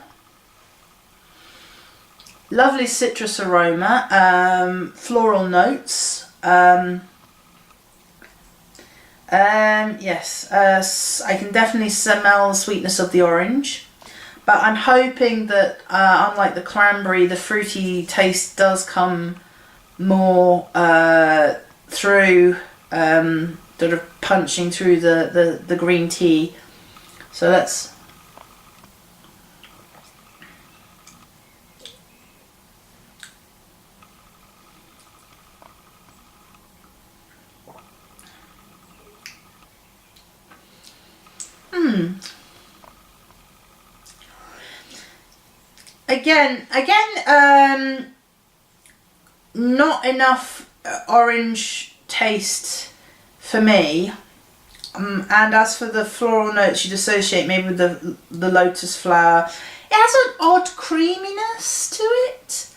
Lovely citrus aroma, floral notes. Yes, I can definitely smell the sweetness of the orange. But I'm hoping that, unlike the cranberry, the fruity taste does come more through, sort of punching through the green tea. So let's... Again, not enough orange taste for me. And as for the floral notes you'd associate maybe with the lotus flower, it has an odd creaminess to it.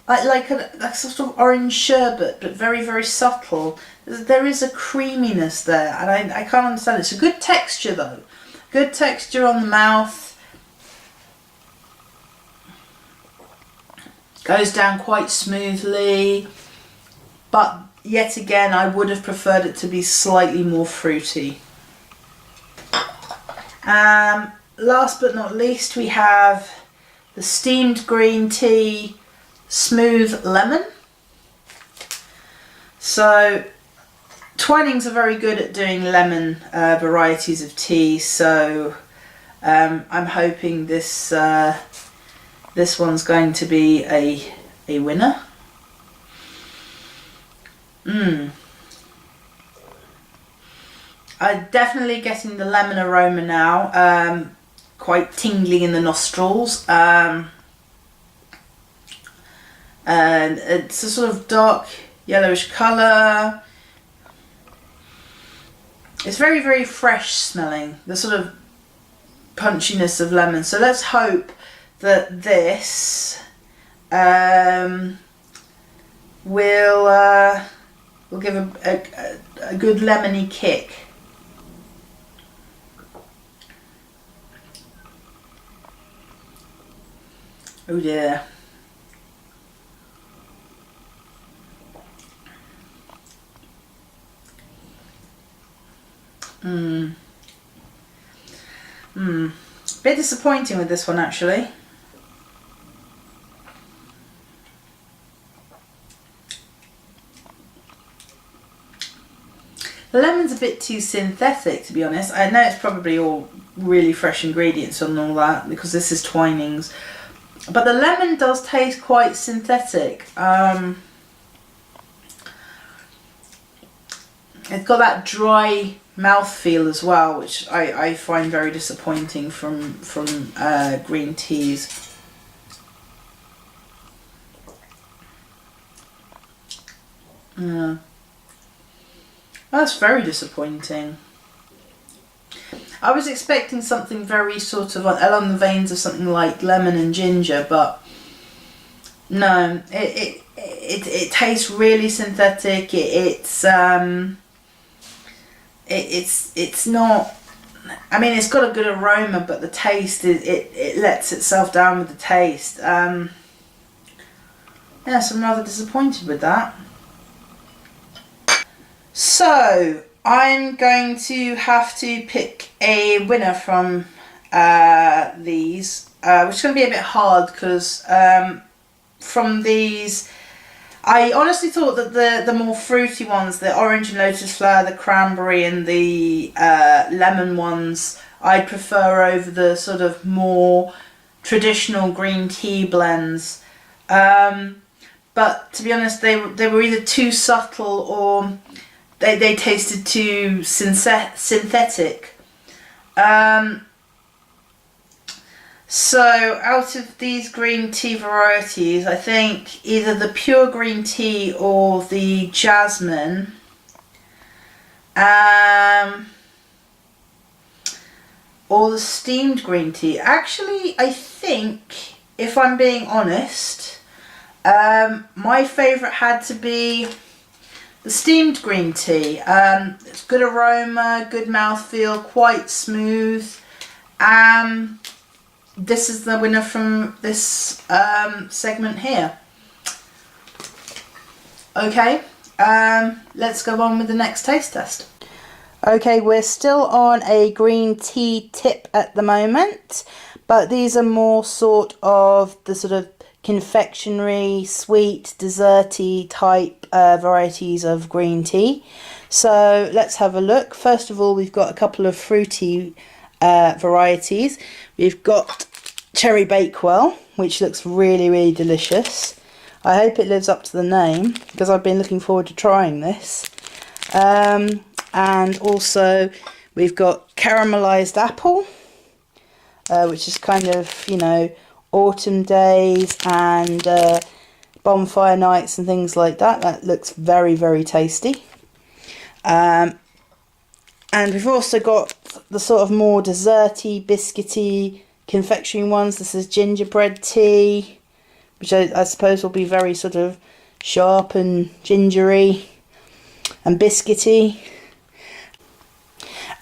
Like a sort of orange sherbet, but very, very subtle. There is a creaminess there, and I can't understand it. It's a good texture though. Good texture on the mouth. Goes down quite smoothly, but yet again I would have preferred it to be slightly more fruity. Last but not least, we have the steamed green tea smooth lemon. So Twinings are very good at doing lemon varieties of tea, so I'm hoping this this one's going to be a winner. I'm definitely getting the lemon aroma now, quite tingly in the nostrils, and it's a sort of dark yellowish colour. It's very, very fresh smelling, the sort of punchiness of lemon. So let's hope that this will give a good lemony kick. Oh dear. Bit disappointing with this one actually. The lemon's a bit too synthetic, to be honest. I know it's probably all really fresh ingredients and all that because this is Twinings, but the lemon does taste quite synthetic. It's got that dry mouthfeel as well, which I find very disappointing from green teas. That's very disappointing. I was expecting something very sort of along the veins of something like lemon and ginger, but no, it tastes really synthetic. It's not. I mean, it's got a good aroma, but the taste it lets itself down with the taste. Yeah, so I'm rather disappointed with that. So I'm going to have to pick a winner from these, which is going to be a bit hard because from these, I honestly thought that the more fruity ones, the orange and lotus flower, the cranberry and the lemon ones, I'd prefer over the sort of more traditional green tea blends. But to be honest, they were either too subtle or they tasted too synthetic. So out of these green tea varieties, I think either the pure green tea or the jasmine, or the steamed green tea. Actually, I think, if I'm being honest, my favourite had to be the steamed green tea. It's good aroma, good mouthfeel, quite smooth. This is the winner from this segment here. Okay, let's go on with the next taste test. Okay, we're still on a green tea tip at the moment, but these are more sort of the sort of confectionery, sweet, desserty type varieties of green tea. So let's have a look. First of all, we've got a couple of fruity varieties. We've got Cherry Bakewell, which looks really, really delicious. I hope it lives up to the name because I've been looking forward to trying this. And also we've got Caramelized Apple, which is kind of, you know, autumn days and bonfire nights and things like that. That looks very, very tasty. And we've also got the sort of more desserty, biscuity, confectionery ones. This is Gingerbread Tea, which I suppose will be very sort of sharp and gingery and biscuity.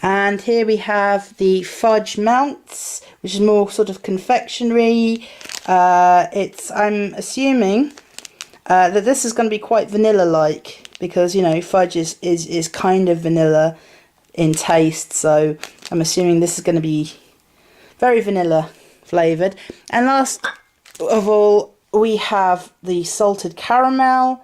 And here we have the Fudge Melts, which is more sort of confectionery. I'm assuming that this is going to be quite vanilla-like, because, you know, fudge is kind of vanilla in taste, so I'm assuming this is going to be very vanilla flavoured. And last of all, we have the salted caramel.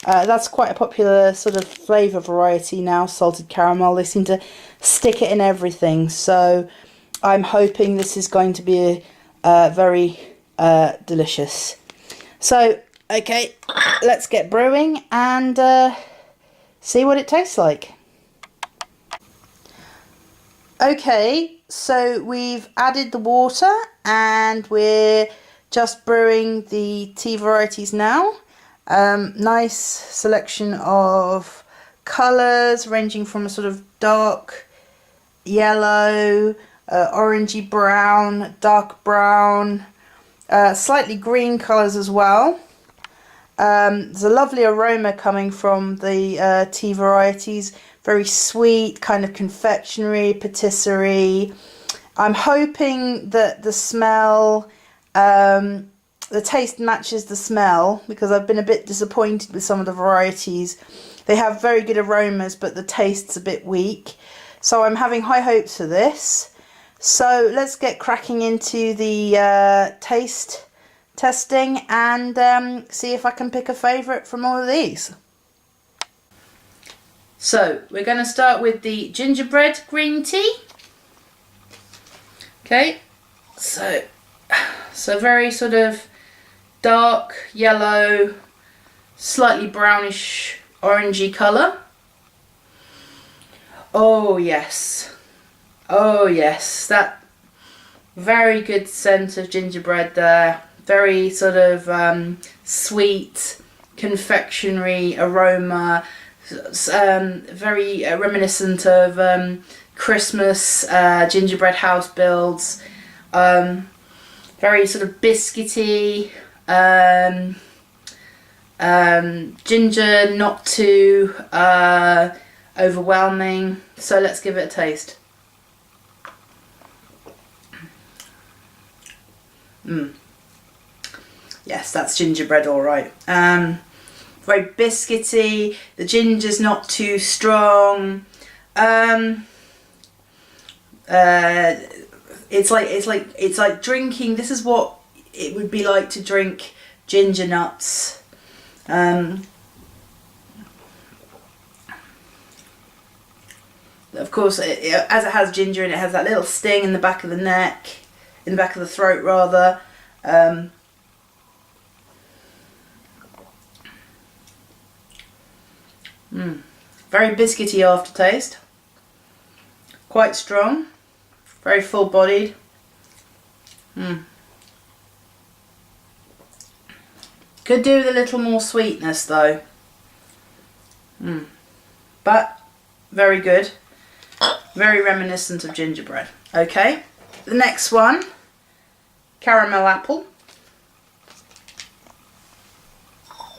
That's quite a popular sort of flavour variety now, salted caramel. They seem to stick it in everything, so I'm hoping this is going to be very delicious. So, okay, let's get brewing and see what it tastes like. Okay, so we've added the water and we're just brewing the tea varieties now. Nice selection of colours ranging from a sort of dark yellow, orangey brown, dark brown, slightly green colours as well. There's a lovely aroma coming from the tea varieties, very sweet, kind of confectionery, patisserie. I'm hoping that the smell, the taste matches the smell, because I've been a bit disappointed with some of the varieties. They have very good aromas, but the taste's a bit weak. So I'm having high hopes for this. So let's get cracking into the taste testing and see if I can pick a favourite from all of these. So we're going to start with the Gingerbread Green Tea. Okay, so very sort of dark yellow, slightly brownish orangey colour. Oh yes, that very good scent of gingerbread there. Very sort of sweet confectionery aroma, very reminiscent of Christmas gingerbread house builds. Very sort of biscuity, ginger not too overwhelming. So let's give it a taste. Yes, that's gingerbread, all right. Very biscuity. The ginger's not too strong. It's like drinking. This is what it would be like to drink ginger nuts. Of course, as it has ginger in it, has that little sting in the back of the neck, in the back of the throat rather. Very biscuity aftertaste. Quite strong. Very full bodied. Could do with a little more sweetness though. But very good. Very reminiscent of gingerbread. Okay, the next one, caramel apple.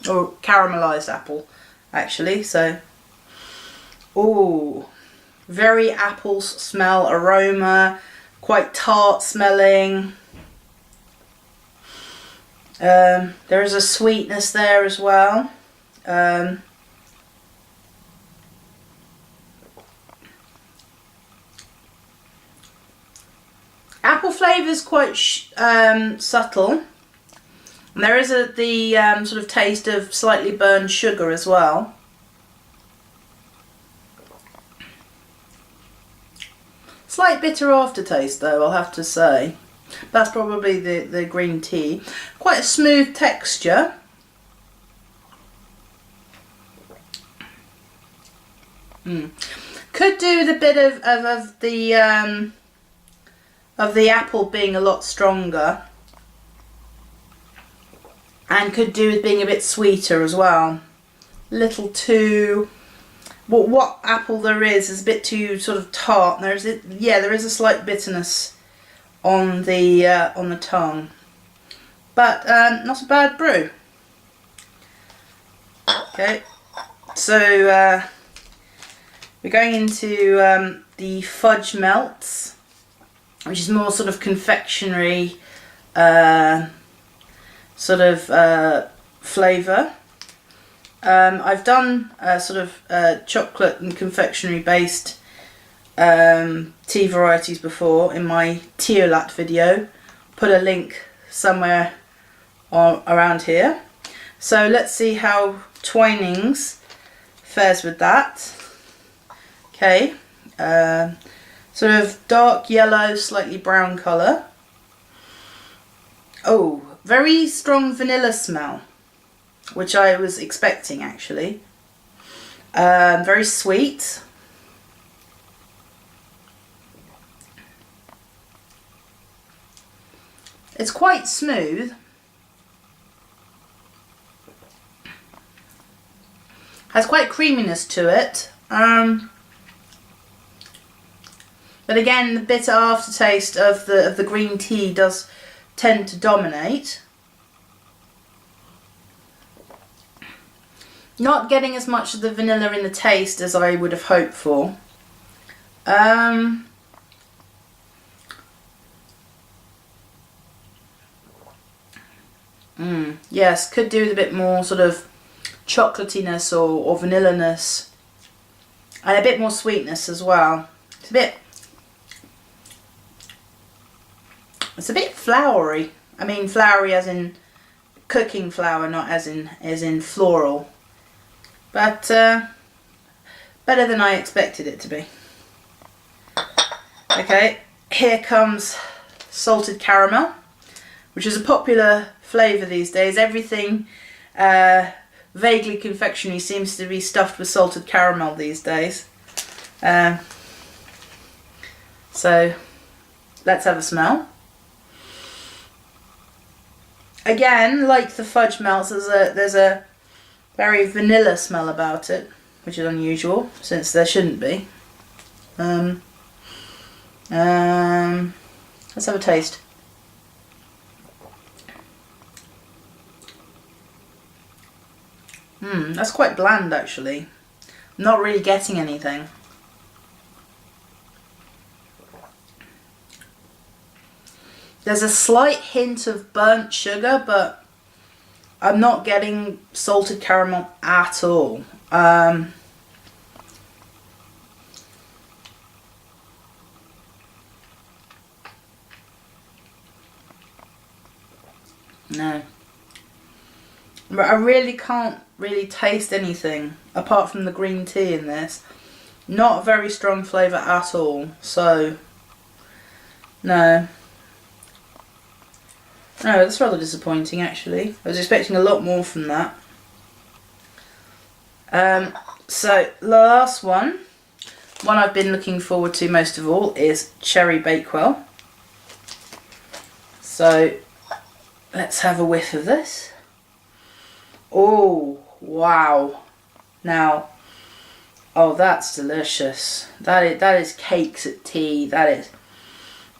Or caramelized apple, actually. So, ooh, very apple smell, aroma, quite tart smelling. There is a sweetness there as well. Apple flavour is quite subtle. And there is the sort of taste of slightly burned sugar as well. Slight bitter aftertaste though, I'll have to say. That's probably the green tea. Quite a smooth texture. Could do with a bit of the apple being a lot stronger. And could do with being a bit sweeter as well. Little too... what apple there is a bit too sort of tart. There is a slight bitterness on the tongue, but not a bad brew. Okay, so we're going into the fudge melts, which is more sort of confectionery sort of flavour. I've done sort of chocolate and confectionery based tea varieties before in my Teolat video. Put a link somewhere around here. So let's see how Twinings fares with that. Okay, sort of dark yellow, slightly brown colour. Oh, very strong vanilla smell, which I was expecting actually. Very sweet. It's quite smooth. Has quite creaminess to it. But again, the bitter aftertaste of the green tea does tend to dominate. Not getting as much of the vanilla in the taste as I would have hoped for. Yes, could do with a bit more sort of chocolatiness or vanilla-ness. And a bit more sweetness as well. It's a bit floury. I mean floury as in cooking flour, not as in floral. But better than I expected it to be. Okay, here comes salted caramel, which is a popular flavour these days. Everything vaguely confectionery seems to be stuffed with salted caramel these days. So let's have a smell. Again, like the fudge melts, there's a very vanilla smell about it, which is unusual since there shouldn't be. Let's have a taste. That's quite bland actually. I'm not really getting anything. There's a slight hint of burnt sugar, but I'm not getting salted caramel at all. No. But I really can't really taste anything apart from the green tea in this. Not a very strong flavour at all. So, no. No, that's rather disappointing actually. I was expecting a lot more from that. So, the last one I've been looking forward to most of all is Cherry Bakewell. So, let's have a whiff of this. Oh, wow. Now, oh, that's delicious. That is cakes at tea. That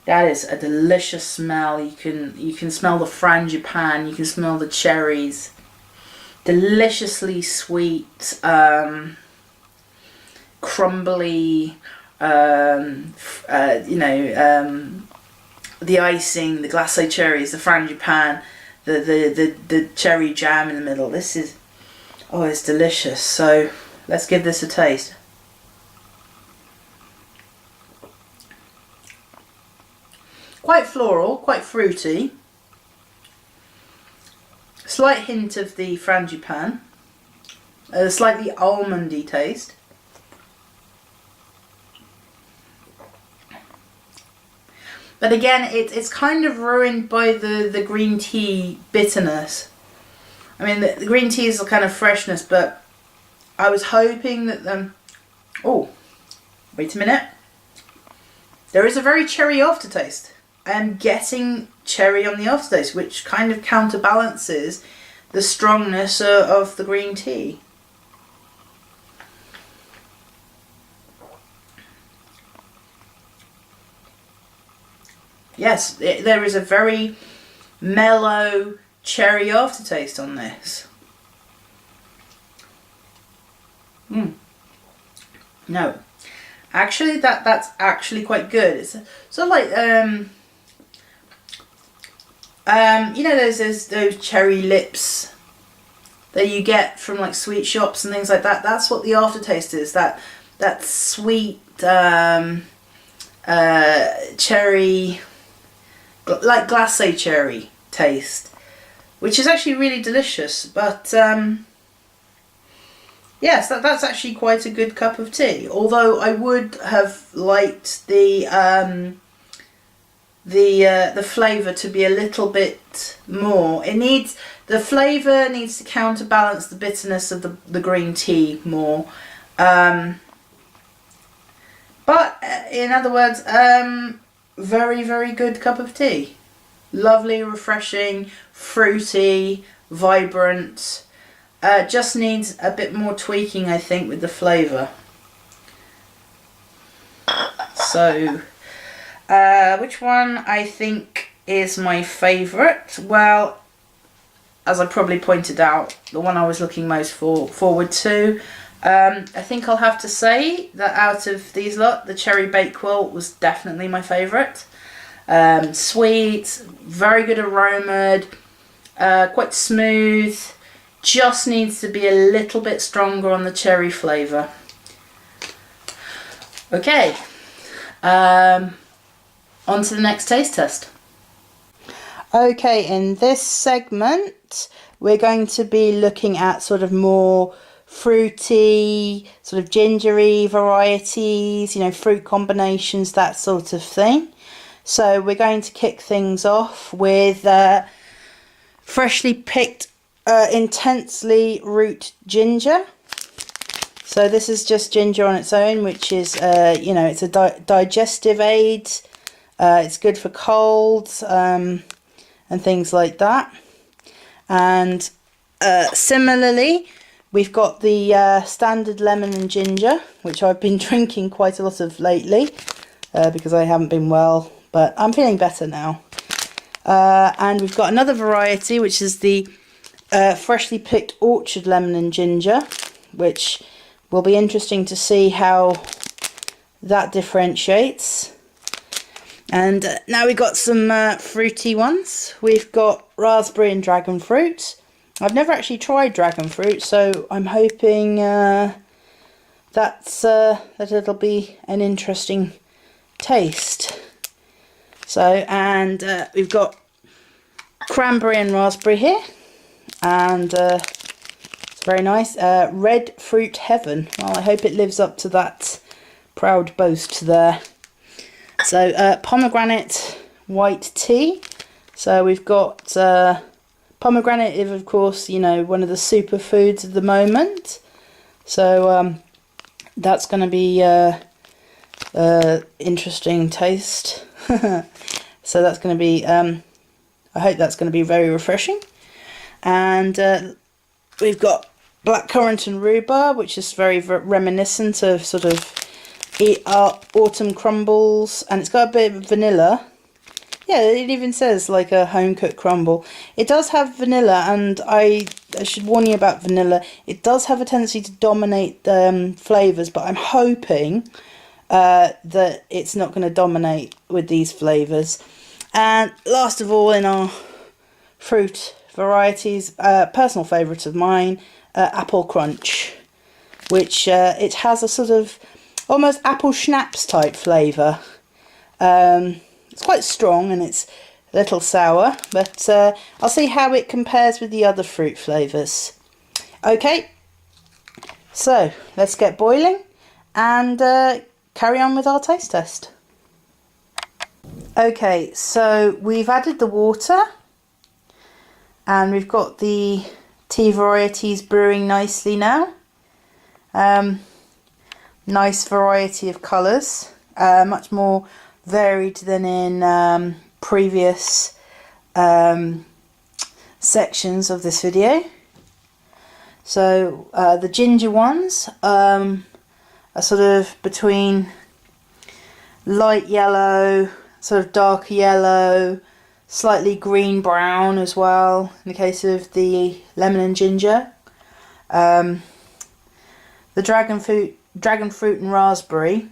is a delicious smell. You can smell the frangipane, you can smell the cherries. Deliciously sweet, crumbly, the icing, the glacé cherries, the frangipane, the cherry jam in the middle. This is, oh, it's delicious. So let's give this a taste. Quite floral, quite fruity. Slight hint of the frangipan, a slightly almondy taste. But again, it's kind of ruined by the green tea bitterness. I mean, the green tea is a kind of freshness, but I was hoping that oh, wait a minute. There is a very cherry aftertaste. I am getting cherry on the aftertaste, which kind of counterbalances the strongness of the green tea. Yes, there is a very mellow cherry aftertaste on this. No, actually that's actually quite good. It's sort of like you know those cherry lips that you get from like sweet shops and things like that. That's what the aftertaste is. That sweet cherry, like glacé cherry taste, which is actually really delicious. But yes, that's actually quite a good cup of tea. Although I would have liked the flavour to be a little bit more. The flavour needs to counterbalance the bitterness of the green tea more. But in other words, very, very good cup of tea. Lovely, refreshing, fruity, vibrant. Just needs a bit more tweaking, I think, with the flavour. So, which one I think is my favourite? Well, as I probably pointed out, the one I was looking most forward to. I think I'll have to say that out of these lot, the Cherry Bakewell was definitely my favourite. Sweet, very good aroma, quite smooth, just needs to be a little bit stronger on the cherry flavour. Okay, on to the next taste test. Okay, in this segment we're going to be looking at sort of more fruity, sort of gingery varieties, you know, fruit combinations, that sort of thing. So we're going to kick things off with freshly picked intensely root ginger. So this is just ginger on its own, which is you know, it's a digestive aid. It's good for colds and things like that. And similarly, we've got the standard lemon and ginger, which I've been drinking quite a lot of lately because I haven't been well, but I'm feeling better now. And we've got another variety, which is the freshly picked orchard lemon and ginger, which will be interesting to see how that differentiates. And now we've got some fruity ones. We've got raspberry and dragon fruit. I've never actually tried dragon fruit, so I'm hoping that it'll be an interesting taste. So, and we've got cranberry and raspberry here, and it's very nice. Red fruit heaven. Well, I hope it lives up to that proud boast there. So, pomegranate white tea. So we've got pomegranate is, of course, you know, one of the superfoods of the moment. So that's going to be interesting taste. So that's going to be, I hope that's going to be very refreshing. And we've got blackcurrant and rhubarb, which is very reminiscent of sort of autumn crumbles, and it's got a bit of vanilla. Yeah, it even says like a home cooked crumble. It does have vanilla, and I should warn you about vanilla. It does have a tendency to dominate flavours, but I'm hoping that it's not going to dominate with these flavours. And last of all, in our fruit varieties, personal favourite of mine, apple crunch, which it has a sort of almost apple schnapps type flavour. It's quite strong, and it's a little sour, but I'll see how it compares with the other fruit flavours. Okay, so let's get boiling and carry on with our taste test. Okay, so we've added the water and we've got the tea varieties brewing nicely now. Nice variety of colours, much more varied than in previous sections of this video. So the ginger ones are sort of between light yellow, sort of darker yellow, slightly green brown as well in the case of the lemon and ginger. The dragon fruit and raspberry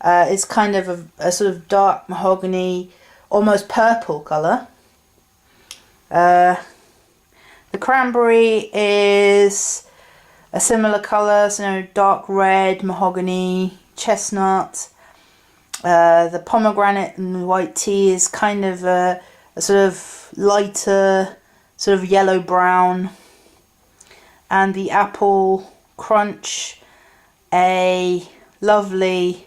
is kind of a sort of dark mahogany, almost purple colour. The cranberry is a similar colour, so dark red, mahogany, chestnut. The pomegranate and white tea is kind of a sort of lighter, sort of yellow brown. And the apple crunch, a lovely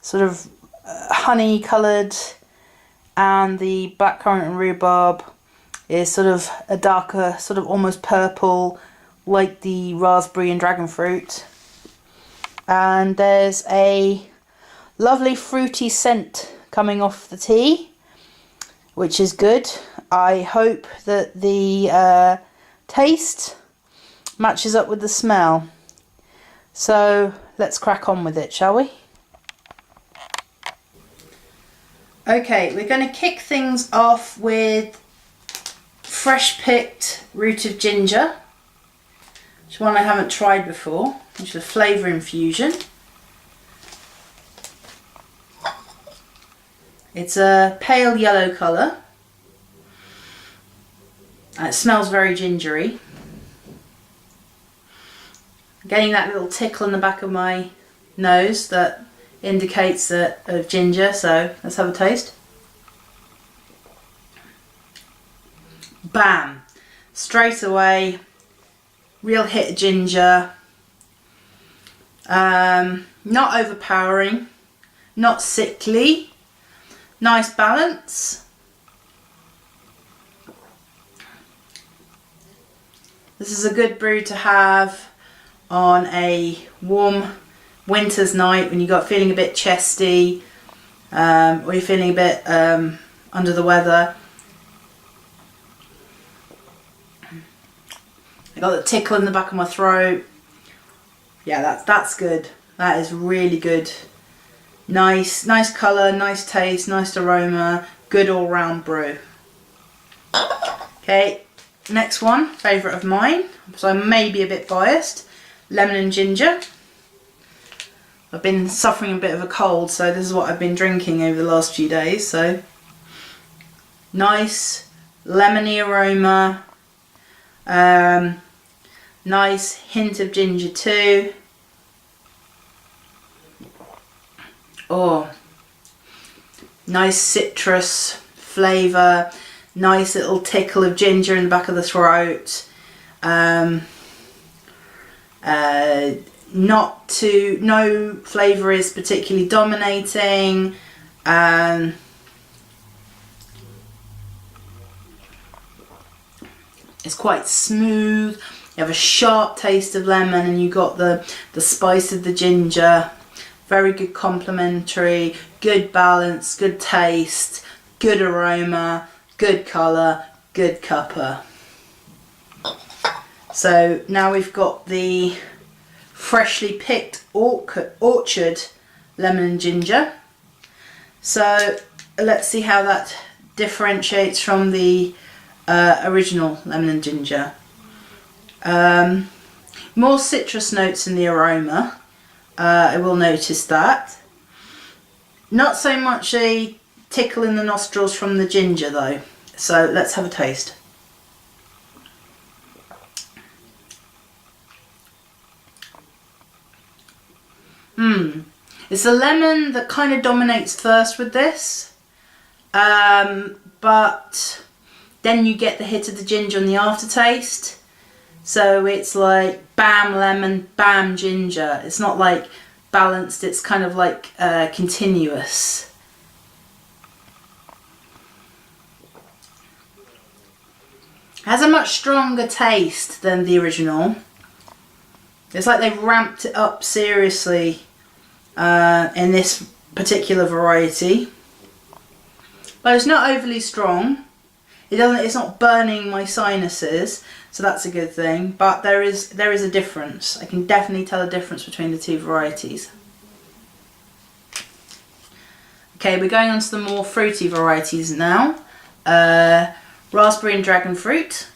sort of honey coloured, and the blackcurrant and rhubarb is sort of a darker, sort of almost purple, like the raspberry and dragon fruit. And there's a lovely fruity scent coming off the tea, which is good. I hope that the taste matches up with the smell. So let's crack on with it, shall we? Okay, we're going to kick things off with fresh picked root of ginger, which is one I haven't tried before, which is a flavour infusion. It's a pale yellow colour and it smells very gingery. Getting that little tickle in the back of my nose that indicates that of ginger, so let's have a taste. Bam! Straight away, real hit of ginger. Not overpowering, not sickly, nice balance. This is a good brew to have on a warm winter's night when you got feeling a bit chesty, or you're feeling a bit under the weather. I got the tickle in the back of my throat. Yeah, that's good. That is really good. Nice colour, nice taste, nice aroma, good all round brew. Okay, next one, favourite of mine, so I may be a bit biased, lemon and ginger. I've been suffering a bit of a cold, so this is what I've been drinking over the last few days. So nice lemony aroma, nice hint of ginger too. Oh, nice citrus flavour, nice little tickle of ginger in the back of the throat. No flavour is particularly dominating. It's quite smooth. You have a sharp taste of lemon and you got the spice of the ginger. Very good complementary, good balance, good taste, good aroma, good colour, good cuppa. So now we've got the freshly picked orchard lemon and ginger. So let's see how that differentiates from the original lemon and ginger. More citrus notes in the aroma. I will notice that. Not so much a tickle in the nostrils from the ginger though. So let's have a taste. It's the lemon that kind of dominates first with this, but but then you get the hit of the ginger and the aftertaste. So it's like bam lemon, bam ginger. It's not like balanced, it's kind of like continuous. Has a much stronger taste than the original. It's like they've ramped it up seriously in this particular variety. But it's not overly strong. It's not burning my sinuses, so that's a good thing. But there is a difference. I can definitely tell a difference between the two varieties. Okay, we're going on to the more fruity varieties now. Raspberry and dragon fruit.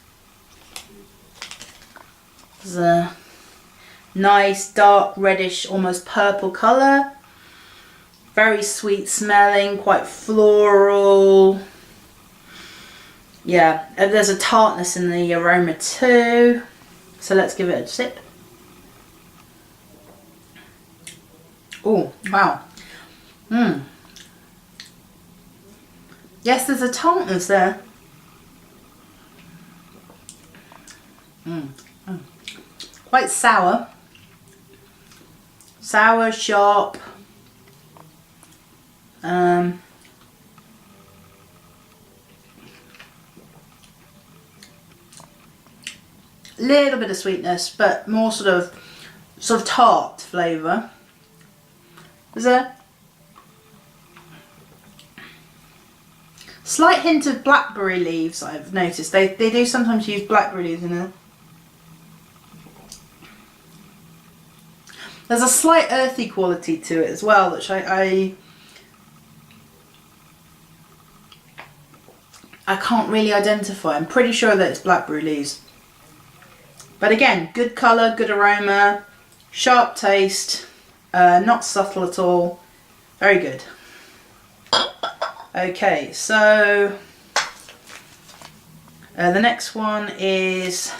There's a nice dark reddish, almost purple colour. Very sweet smelling, quite floral. Yeah, there's a tartness in the aroma too. So let's give it a sip. Oh, wow. Yes, there's a tartness there. Quite sour. Sour, sharp. Little bit of sweetness, but more sort of tart flavour. There's a slight hint of blackberry leaves. I've noticed they do sometimes use blackberry leaves in it. There's a slight earthy quality to it as well, which I can't really identify. I'm pretty sure that it's blackberry leaves. But again, good colour, good aroma, sharp taste, not subtle at all. Very good. Okay, so the next one is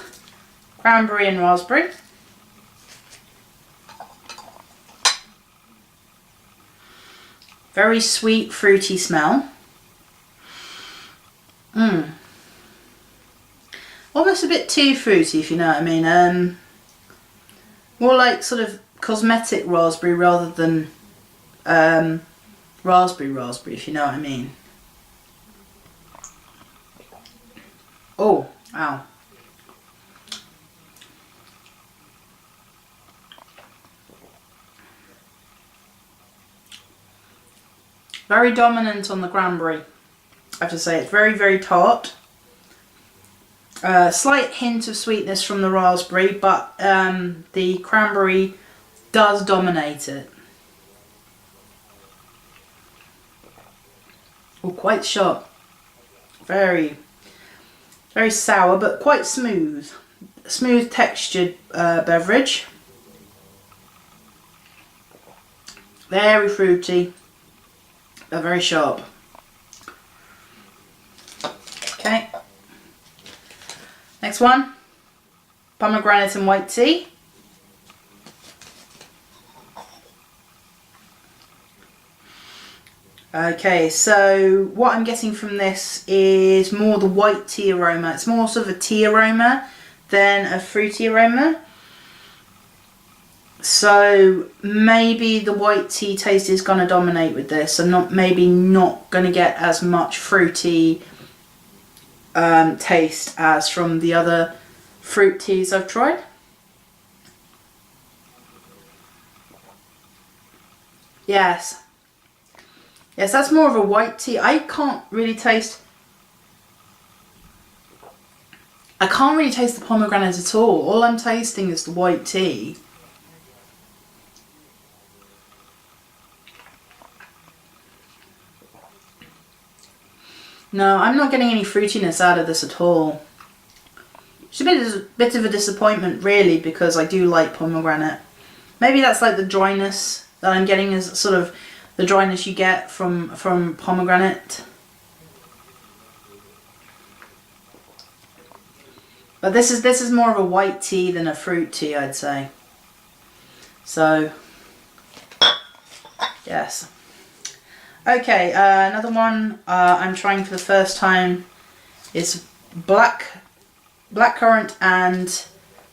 cranberry and raspberry. Very sweet, fruity smell. Almost a bit too fruity, if you know what I mean. More like sort of cosmetic raspberry rather than raspberry, if you know what I mean. Oh, wow. Very dominant on the cranberry, I have to say. It's very, very tart. Slight hint of sweetness from the raspberry, but the cranberry does dominate it. Oh, quite sharp. Very, very sour, but quite smooth. Smooth textured beverage. Very fruity, but very sharp. Okay. Next one, pomegranate and white tea. Okay, so what I'm getting from this is more the white tea aroma. It's more sort of a tea aroma than a fruity aroma. So maybe the white tea taste is going to dominate with this. I'm maybe not going to get as much fruity taste as from the other fruit teas I've tried. Yes, that's more of a white tea. I can't really taste the pomegranate at all. All I'm tasting is the white tea. No, I'm not getting any fruitiness out of this at all. It's a bit of a disappointment, really, because I do like pomegranate. Maybe that's like the dryness that I'm getting, is sort of the dryness you get from pomegranate. But this is more of a white tea than a fruit tea, I'd say. So, yes. Okay, another one I'm trying for the first time is blackcurrant and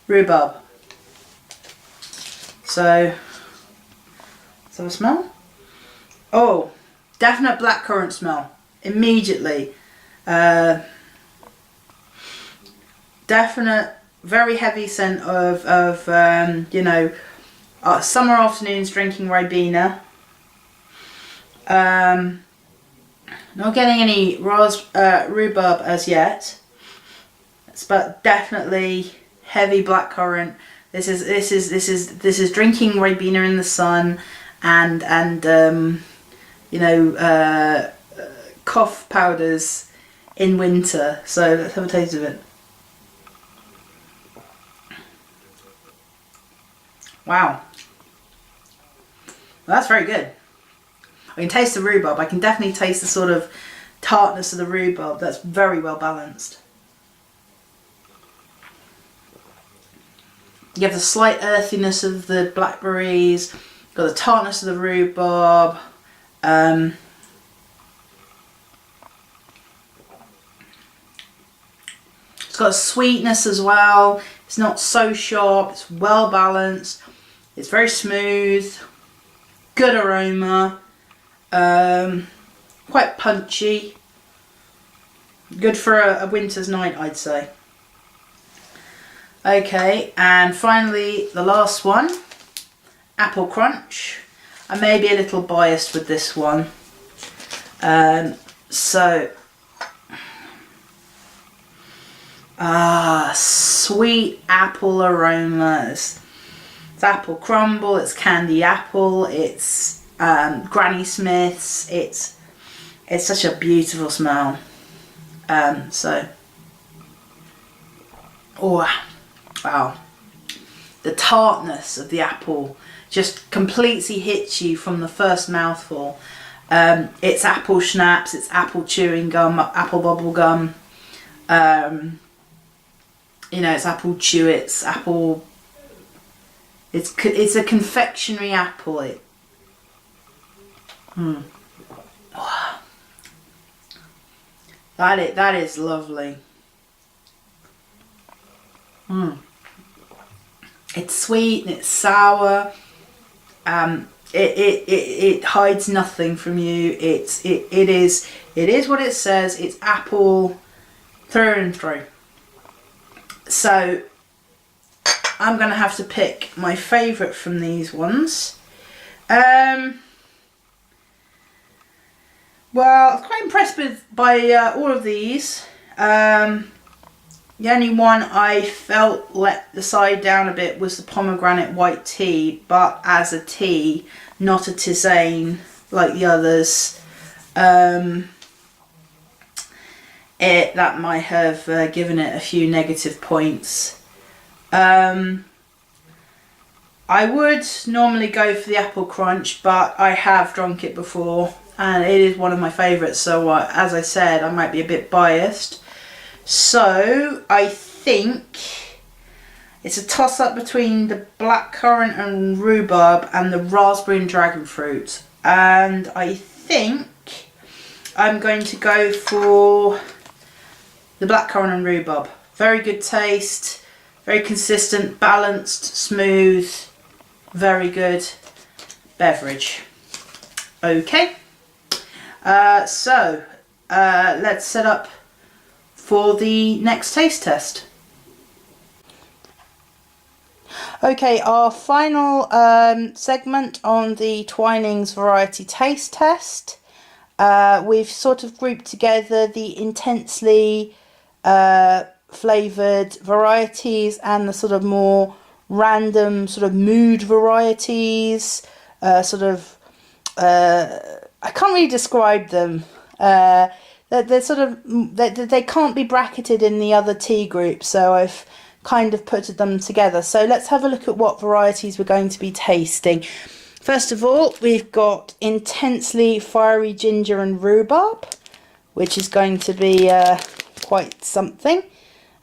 rhubarb. So, let's have a smell. Oh, definite blackcurrant smell immediately. Definite, very heavy scent of you know, summer afternoons drinking Ribena. Not getting any rhubarb as yet, but definitely heavy blackcurrant. This is drinking Ribena in the sun, and you know, cough powders in winter. So let's have a taste of it. Wow, well, that's very good. I can taste the rhubarb. I can definitely taste the sort of tartness of the rhubarb. That's very well balanced. You have the slight earthiness of the blackberries, got the tartness of the rhubarb. It's got a sweetness as well. It's not so sharp. It's well balanced. It's very smooth. Good aroma. Quite punchy. Good for a winter's night, I'd say. Okay, and finally the last one, Apple Crunch. I may be a little biased with this one. Sweet apple aroma. It's apple crumble, it's candy apple, it's Granny Smith's. It's such a beautiful smell. Oh wow, the tartness of the apple just completely hits you from the first mouthful. It's apple schnapps, it's apple chewing gum, apple bubble gum. You know, it's apple chew, it's apple. It's a confectionery apple. That is lovely. It's sweet and it's sour. It hides nothing from you. It is what it says. It's apple through and through. So I'm gonna have to pick my favourite from these ones. Well, I was quite impressed by all of these. The only one I felt let the side down a bit was the pomegranate white tea, but as a tea, not a tisane like the others. That might have given it a few negative points. I would normally go for the apple crunch, but I have drunk it before and it is one of my favourites, so as I said, I might be a bit biased. So I think it's a toss up between the blackcurrant and rhubarb and the raspberry and dragon fruit, and I think I'm going to go for the blackcurrant and rhubarb. Very good taste, very consistent, balanced, smooth, very good beverage. Okay, so let's set up for the next taste test. Okay, our final segment on the Twinings variety taste test. We've sort of grouped together the intensely flavoured varieties and the sort of more random sort of mood varieties. I can't really describe them. They're sort of, they can't be bracketed in the other tea groups, so I've kind of put them together. So let's have a look at what varieties we're going to be tasting. First of all, we've got intensely fiery ginger and rhubarb, which is going to be quite something.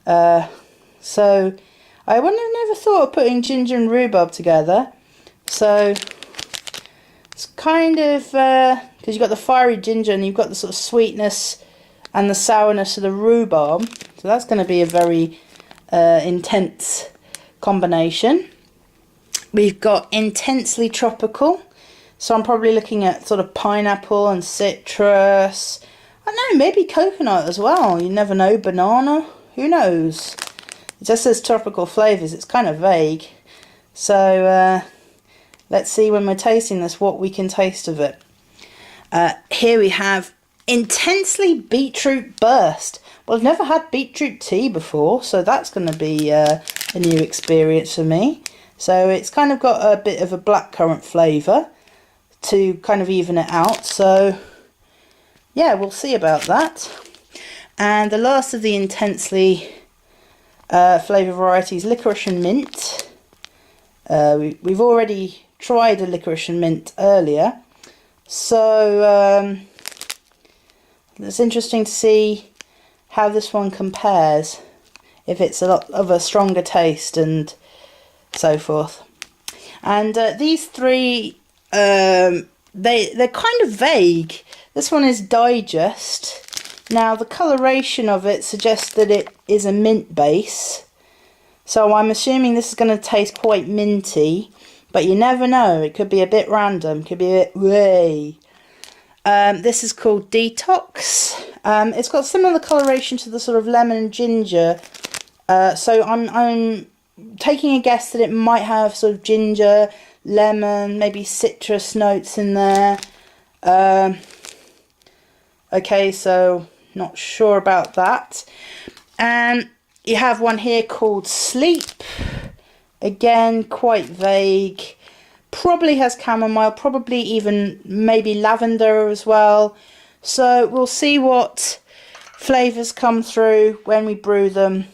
So I wouldn't have never thought of putting ginger and rhubarb together. So It's kind of, because you've got the fiery ginger and you've got the sort of sweetness and the sourness of the rhubarb. So that's going to be a very intense combination. We've got intensely tropical. So I'm probably looking at sort of pineapple and citrus. I don't know, maybe coconut as well. You never know, banana. Who knows? It just says tropical flavours. It's kind of vague. So let's see when we're tasting this what we can taste of it. Here we have intensely beetroot burst. Well, I've never had beetroot tea before, so that's going to be a new experience for me. So it's kind of got a bit of a blackcurrant flavour to kind of even it out. So yeah, we'll see about that. And the last of the intensely flavour varieties, Liquorice and Mint. We've already tried a Liquorice and Mint earlier, so it's interesting to see how this one compares, if it's a lot of a stronger taste and so forth. And these three, they're kind of vague. This one is Digest. Now the coloration of it suggests that it is a mint base, so I'm assuming this is going to taste quite minty, but you never know, it could be a bit random, could be a bit way. This is called Detox. It's got similar coloration to the sort of lemon and ginger, so I'm taking a guess that it might have sort of ginger, lemon, maybe citrus notes in there. Okay, so not sure about that. And you have one here called Sleep. Again, quite vague. Probably has chamomile, probably even maybe lavender as well. So we'll see what flavours come through when we brew them.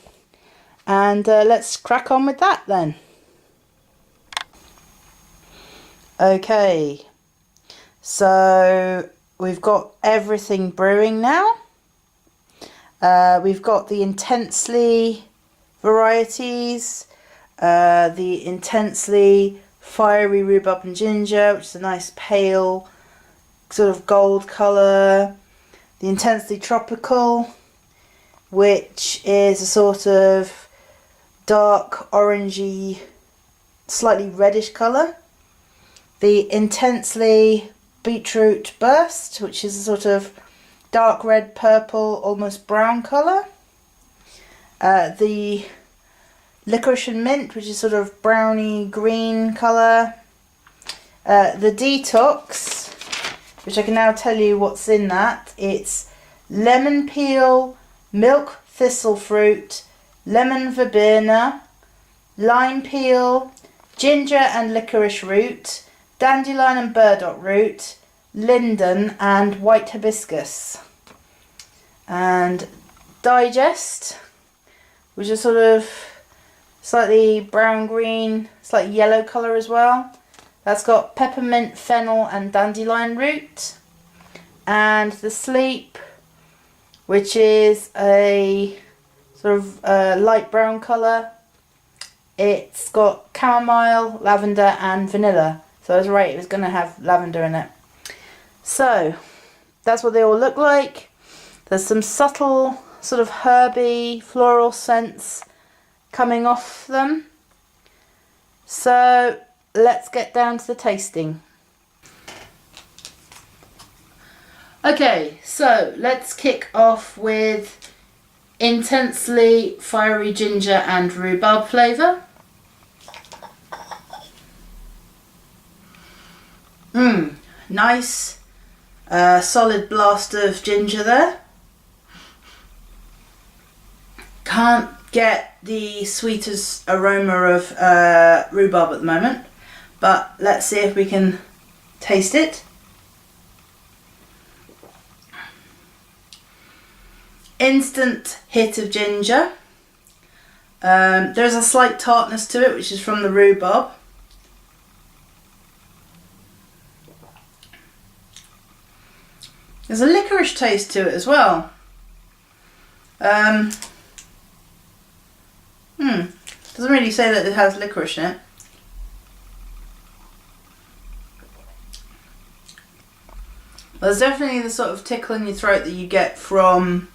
And let's crack on with that then. Okay, so we've got everything brewing now. We've got the intensely varieties, the intensely fiery rhubarb and ginger, which is a nice pale sort of gold colour, the intensely tropical, which is a sort of dark orangey, slightly reddish colour, the intensely beetroot burst, which is a sort of dark red, purple, almost brown colour. The Liquorice and Mint, which is sort of browny green colour. The Detox, which I can now tell you what's in that. It's lemon peel, milk thistle fruit, lemon verbena, lime peel, ginger and licorice root, dandelion and burdock root, linden and white hibiscus. And Digest, which is sort of slightly brown green, slightly yellow colour as well. That's got peppermint, fennel and dandelion root. And the Sleep, which is a sort of light brown colour. It's got chamomile, lavender and vanilla. So I was right, it was going to have lavender in it. So that's what they all look like. There's some subtle sort of herby floral scents coming off them. So let's get down to the tasting. Okay, so let's kick off with intensely fiery ginger and rhubarb flavour. Nice solid blast of ginger there. Can't get the sweetest aroma of rhubarb at the moment, but let's see if we can taste it. Instant hit of ginger. There's a slight tartness to it, which is from the rhubarb. There's a licorice taste to it as well. Doesn't really say that it has licorice in it. There's definitely the sort of tickle in your throat that you get from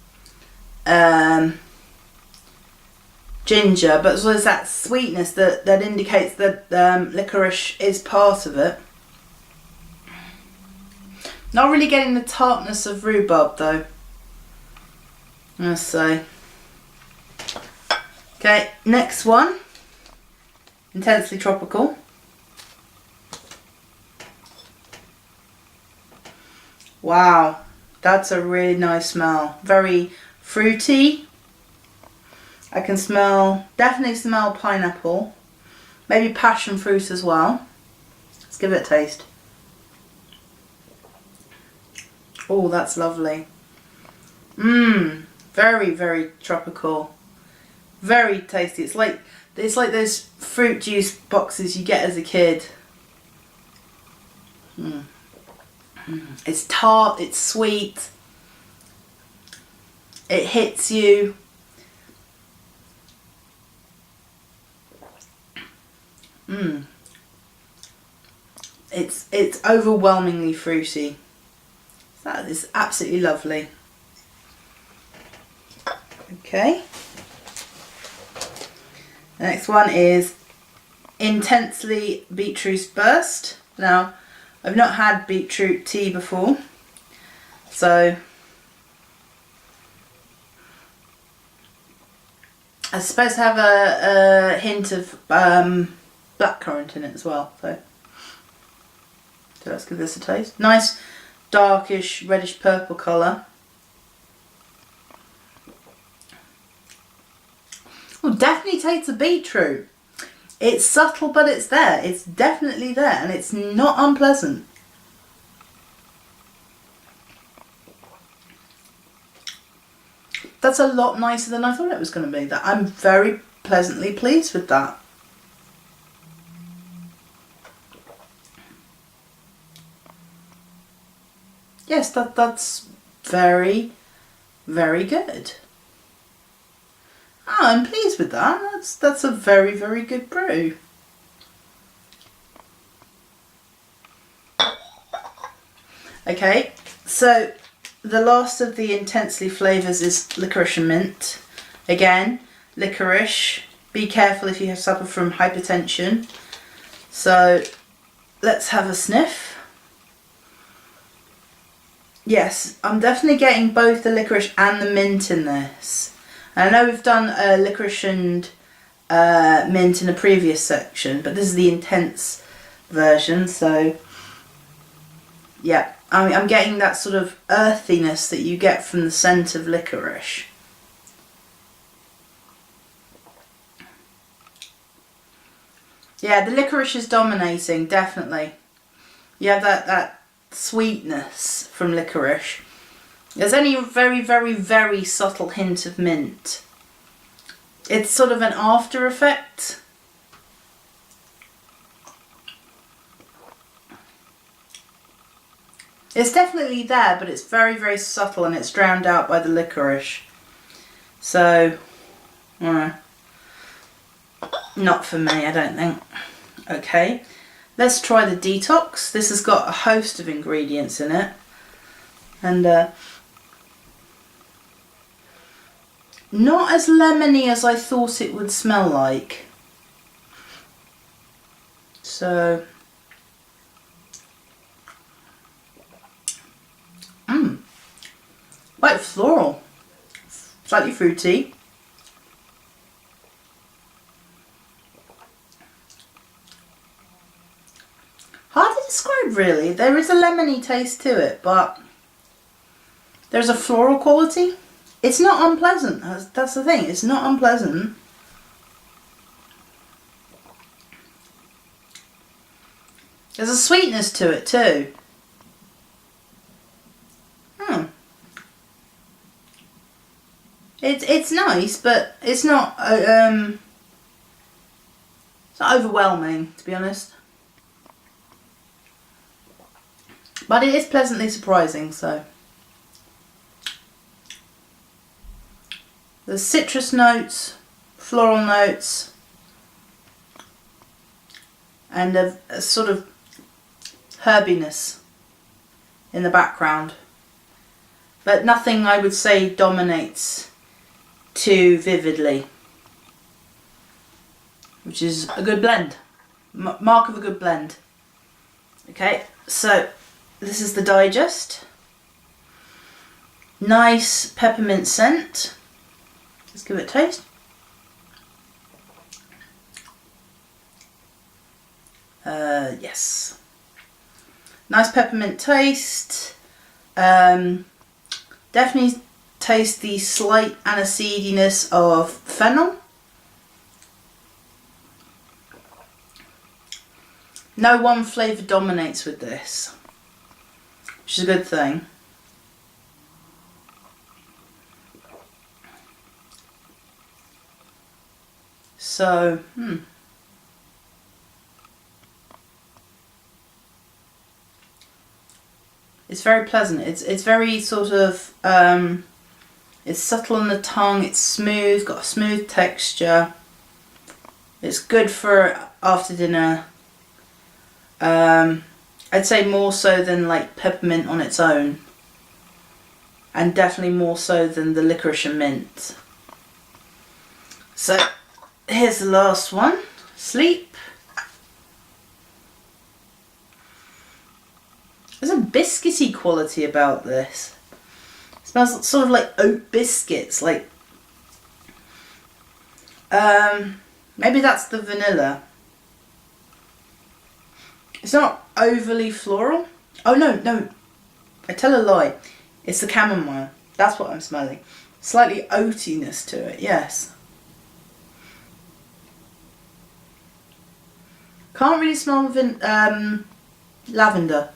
ginger, but as well as that sweetness that indicates that licorice is part of it. Not really getting the tartness of rhubarb though, let's say. Okay, next one, intensely tropical. Wow, that's a really nice smell. Very fruity. I can definitely smell pineapple. Maybe passion fruit as well. Let's give it a taste. Oh, that's lovely. Very, very tropical. Very tasty. It's like those fruit juice boxes you get as a kid. It's tart, it's sweet, it hits you. It's overwhelmingly fruity. That is absolutely lovely. Okay. The next one is intensely beetroot burst. Now, I've not had beetroot tea before, so it's supposed to have a hint of blackcurrant in it as well. So let's give this a taste. Nice darkish reddish purple colour. Oh, definitely tastes of beetroot. It's subtle, but it's there. It's definitely there, and it's not unpleasant. That's a lot nicer than I thought it was going to be. That I'm very pleasantly pleased with that. Yes, that's very, very good. Oh, I'm pleased with that. That's a very, very good brew. Okay, so the last of the intensely flavours is licorice and mint. Again, licorice. Be careful if you suffer from hypertension. So let's have a sniff. Yes, I'm definitely getting both the licorice and the mint in this. I know we've done licorice and mint in a previous section, but this is the intense version, so yeah, I'm getting that sort of earthiness that you get from the scent of licorice. Yeah, the licorice is dominating, definitely. You have that sweetness from licorice. There's only a very, very, very subtle hint of mint. It's sort of an after effect. It's definitely there, but it's very, very subtle, and it's drowned out by the licorice. So, not for me, I don't think. Okay, let's try the detox. This has got a host of ingredients in it, and not as lemony as I thought it would smell like. So, quite floral, slightly fruity. Hard to describe really. There is a lemony taste to it, but there's a floral quality. It's not unpleasant, that's the thing, it's not unpleasant. There's a sweetness to it too. It's nice, but it's not overwhelming, to be honest. But it is pleasantly surprising, so. There's citrus notes, floral notes, and a sort of herbiness in the background. But nothing I would say dominates too vividly. Which is a good blend. Mark of a good blend. Okay, so this is the digest. Nice peppermint scent. Let's give it a taste. Yes. Nice peppermint taste. Definitely taste the slight aniseediness of fennel. No one flavour dominates with this, which is a good thing. So, it's very pleasant. It's very sort of, it's subtle on the tongue, it's smooth, got a smooth texture. It's good for after dinner. I'd say more so than like peppermint on its own. And definitely more so than the licorice and mint. So, here's the last one. Sleep. There's a biscuity quality about this. It smells sort of like oat biscuits, like maybe that's the vanilla. It's not overly floral. Oh no, I tell a lie. It's the chamomile. That's what I'm smelling. Slightly oatiness to it, yes. Can't really smell lavender.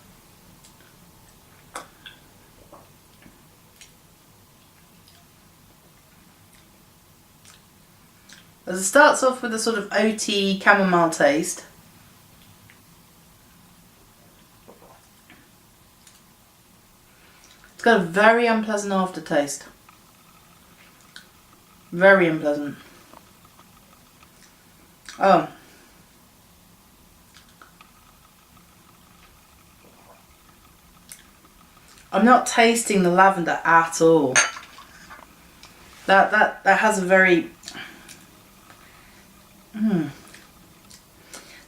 As it starts off with a sort of oaty chamomile taste. It's got a very unpleasant aftertaste. Very unpleasant. Oh. I'm not tasting the lavender at all. That has a very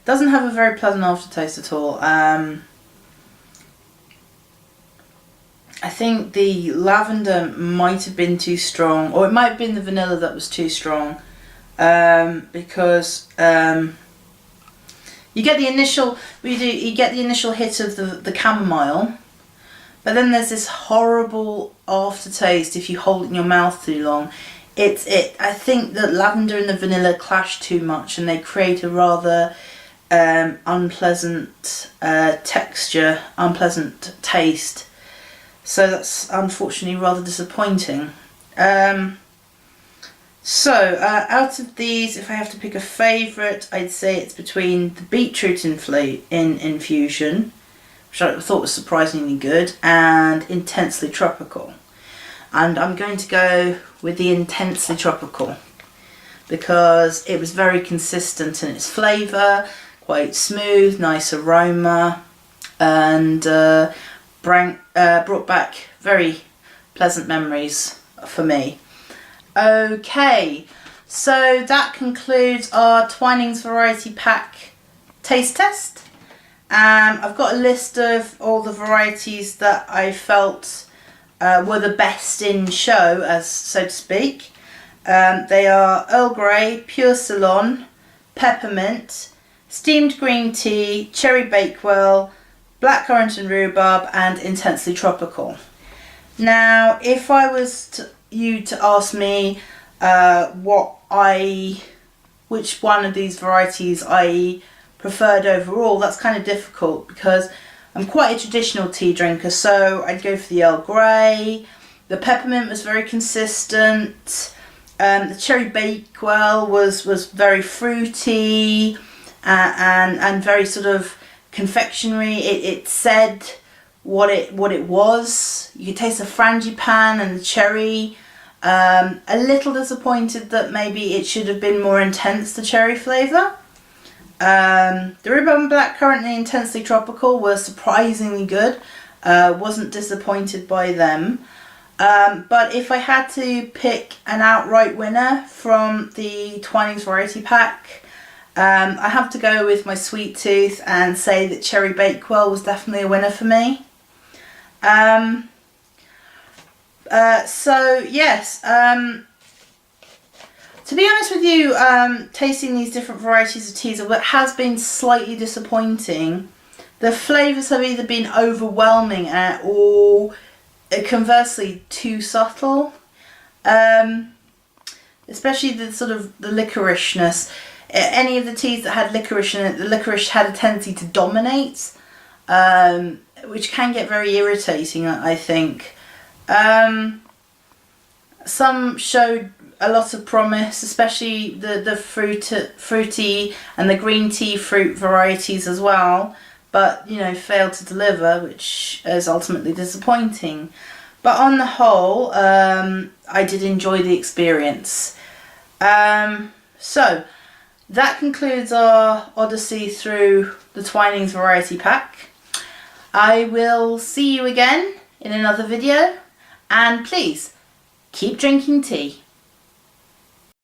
doesn't have a very pleasant aftertaste at all. I think the lavender might have been too strong, or it might have been the vanilla that was too strong, because you get the initial hit of the chamomile, but then there's this horrible aftertaste if you hold it in your mouth too long. I think that lavender and the vanilla clash too much, and they create a rather unpleasant texture, unpleasant taste. So that's unfortunately rather disappointing. So out of these, if I have to pick a favourite, I'd say it's between the beetroot infusion, which I thought was surprisingly good, and intensely tropical. And I'm going to go with the intensely tropical because it was very consistent in its flavour, quite smooth, nice aroma, and brought back very pleasant memories for me. Okay, so that concludes our Twinings Variety Pack taste test. I've got a list of all the varieties that I felt were the best in show, as so to speak. They are Earl Grey, Pure Ceylon, Peppermint, Steamed Green Tea, Cherry Bakewell, Blackcurrant and Rhubarb, and Intensely Tropical. Now, if I was you to ask me which one of these varieties I preferred overall, that's kind of difficult because I'm quite a traditional tea drinker, so I'd go for the Earl Grey. The Peppermint was very consistent. The Cherry Bakewell was very fruity and very sort of confectionery. It said what it was. You could taste the frangipane and the cherry. A little disappointed that maybe it should have been more intense, the cherry flavour. The Rhubarb and Blackcurrant and the Intensely Tropical were surprisingly good. Wasn't disappointed by them. But if I had to pick an outright winner from the Twinings variety pack, I have to go with my sweet tooth and say that Cherry Bakewell was definitely a winner for me. So yes, to be honest with you, tasting these different varieties of teas has been slightly disappointing. The flavours have either been overwhelming or conversely too subtle. Especially the sort of the licoriceness. Any of the teas that had licorice in it, the licorice had a tendency to dominate, which can get very irritating, I think. Some showed a lot of promise, especially the fruity and the green tea fruit varieties as well, but you know, failed to deliver, which is ultimately disappointing. But on the whole, I did enjoy the experience. So that concludes our odyssey through the Twinings variety pack. I will see you again in another video, and please keep drinking tea.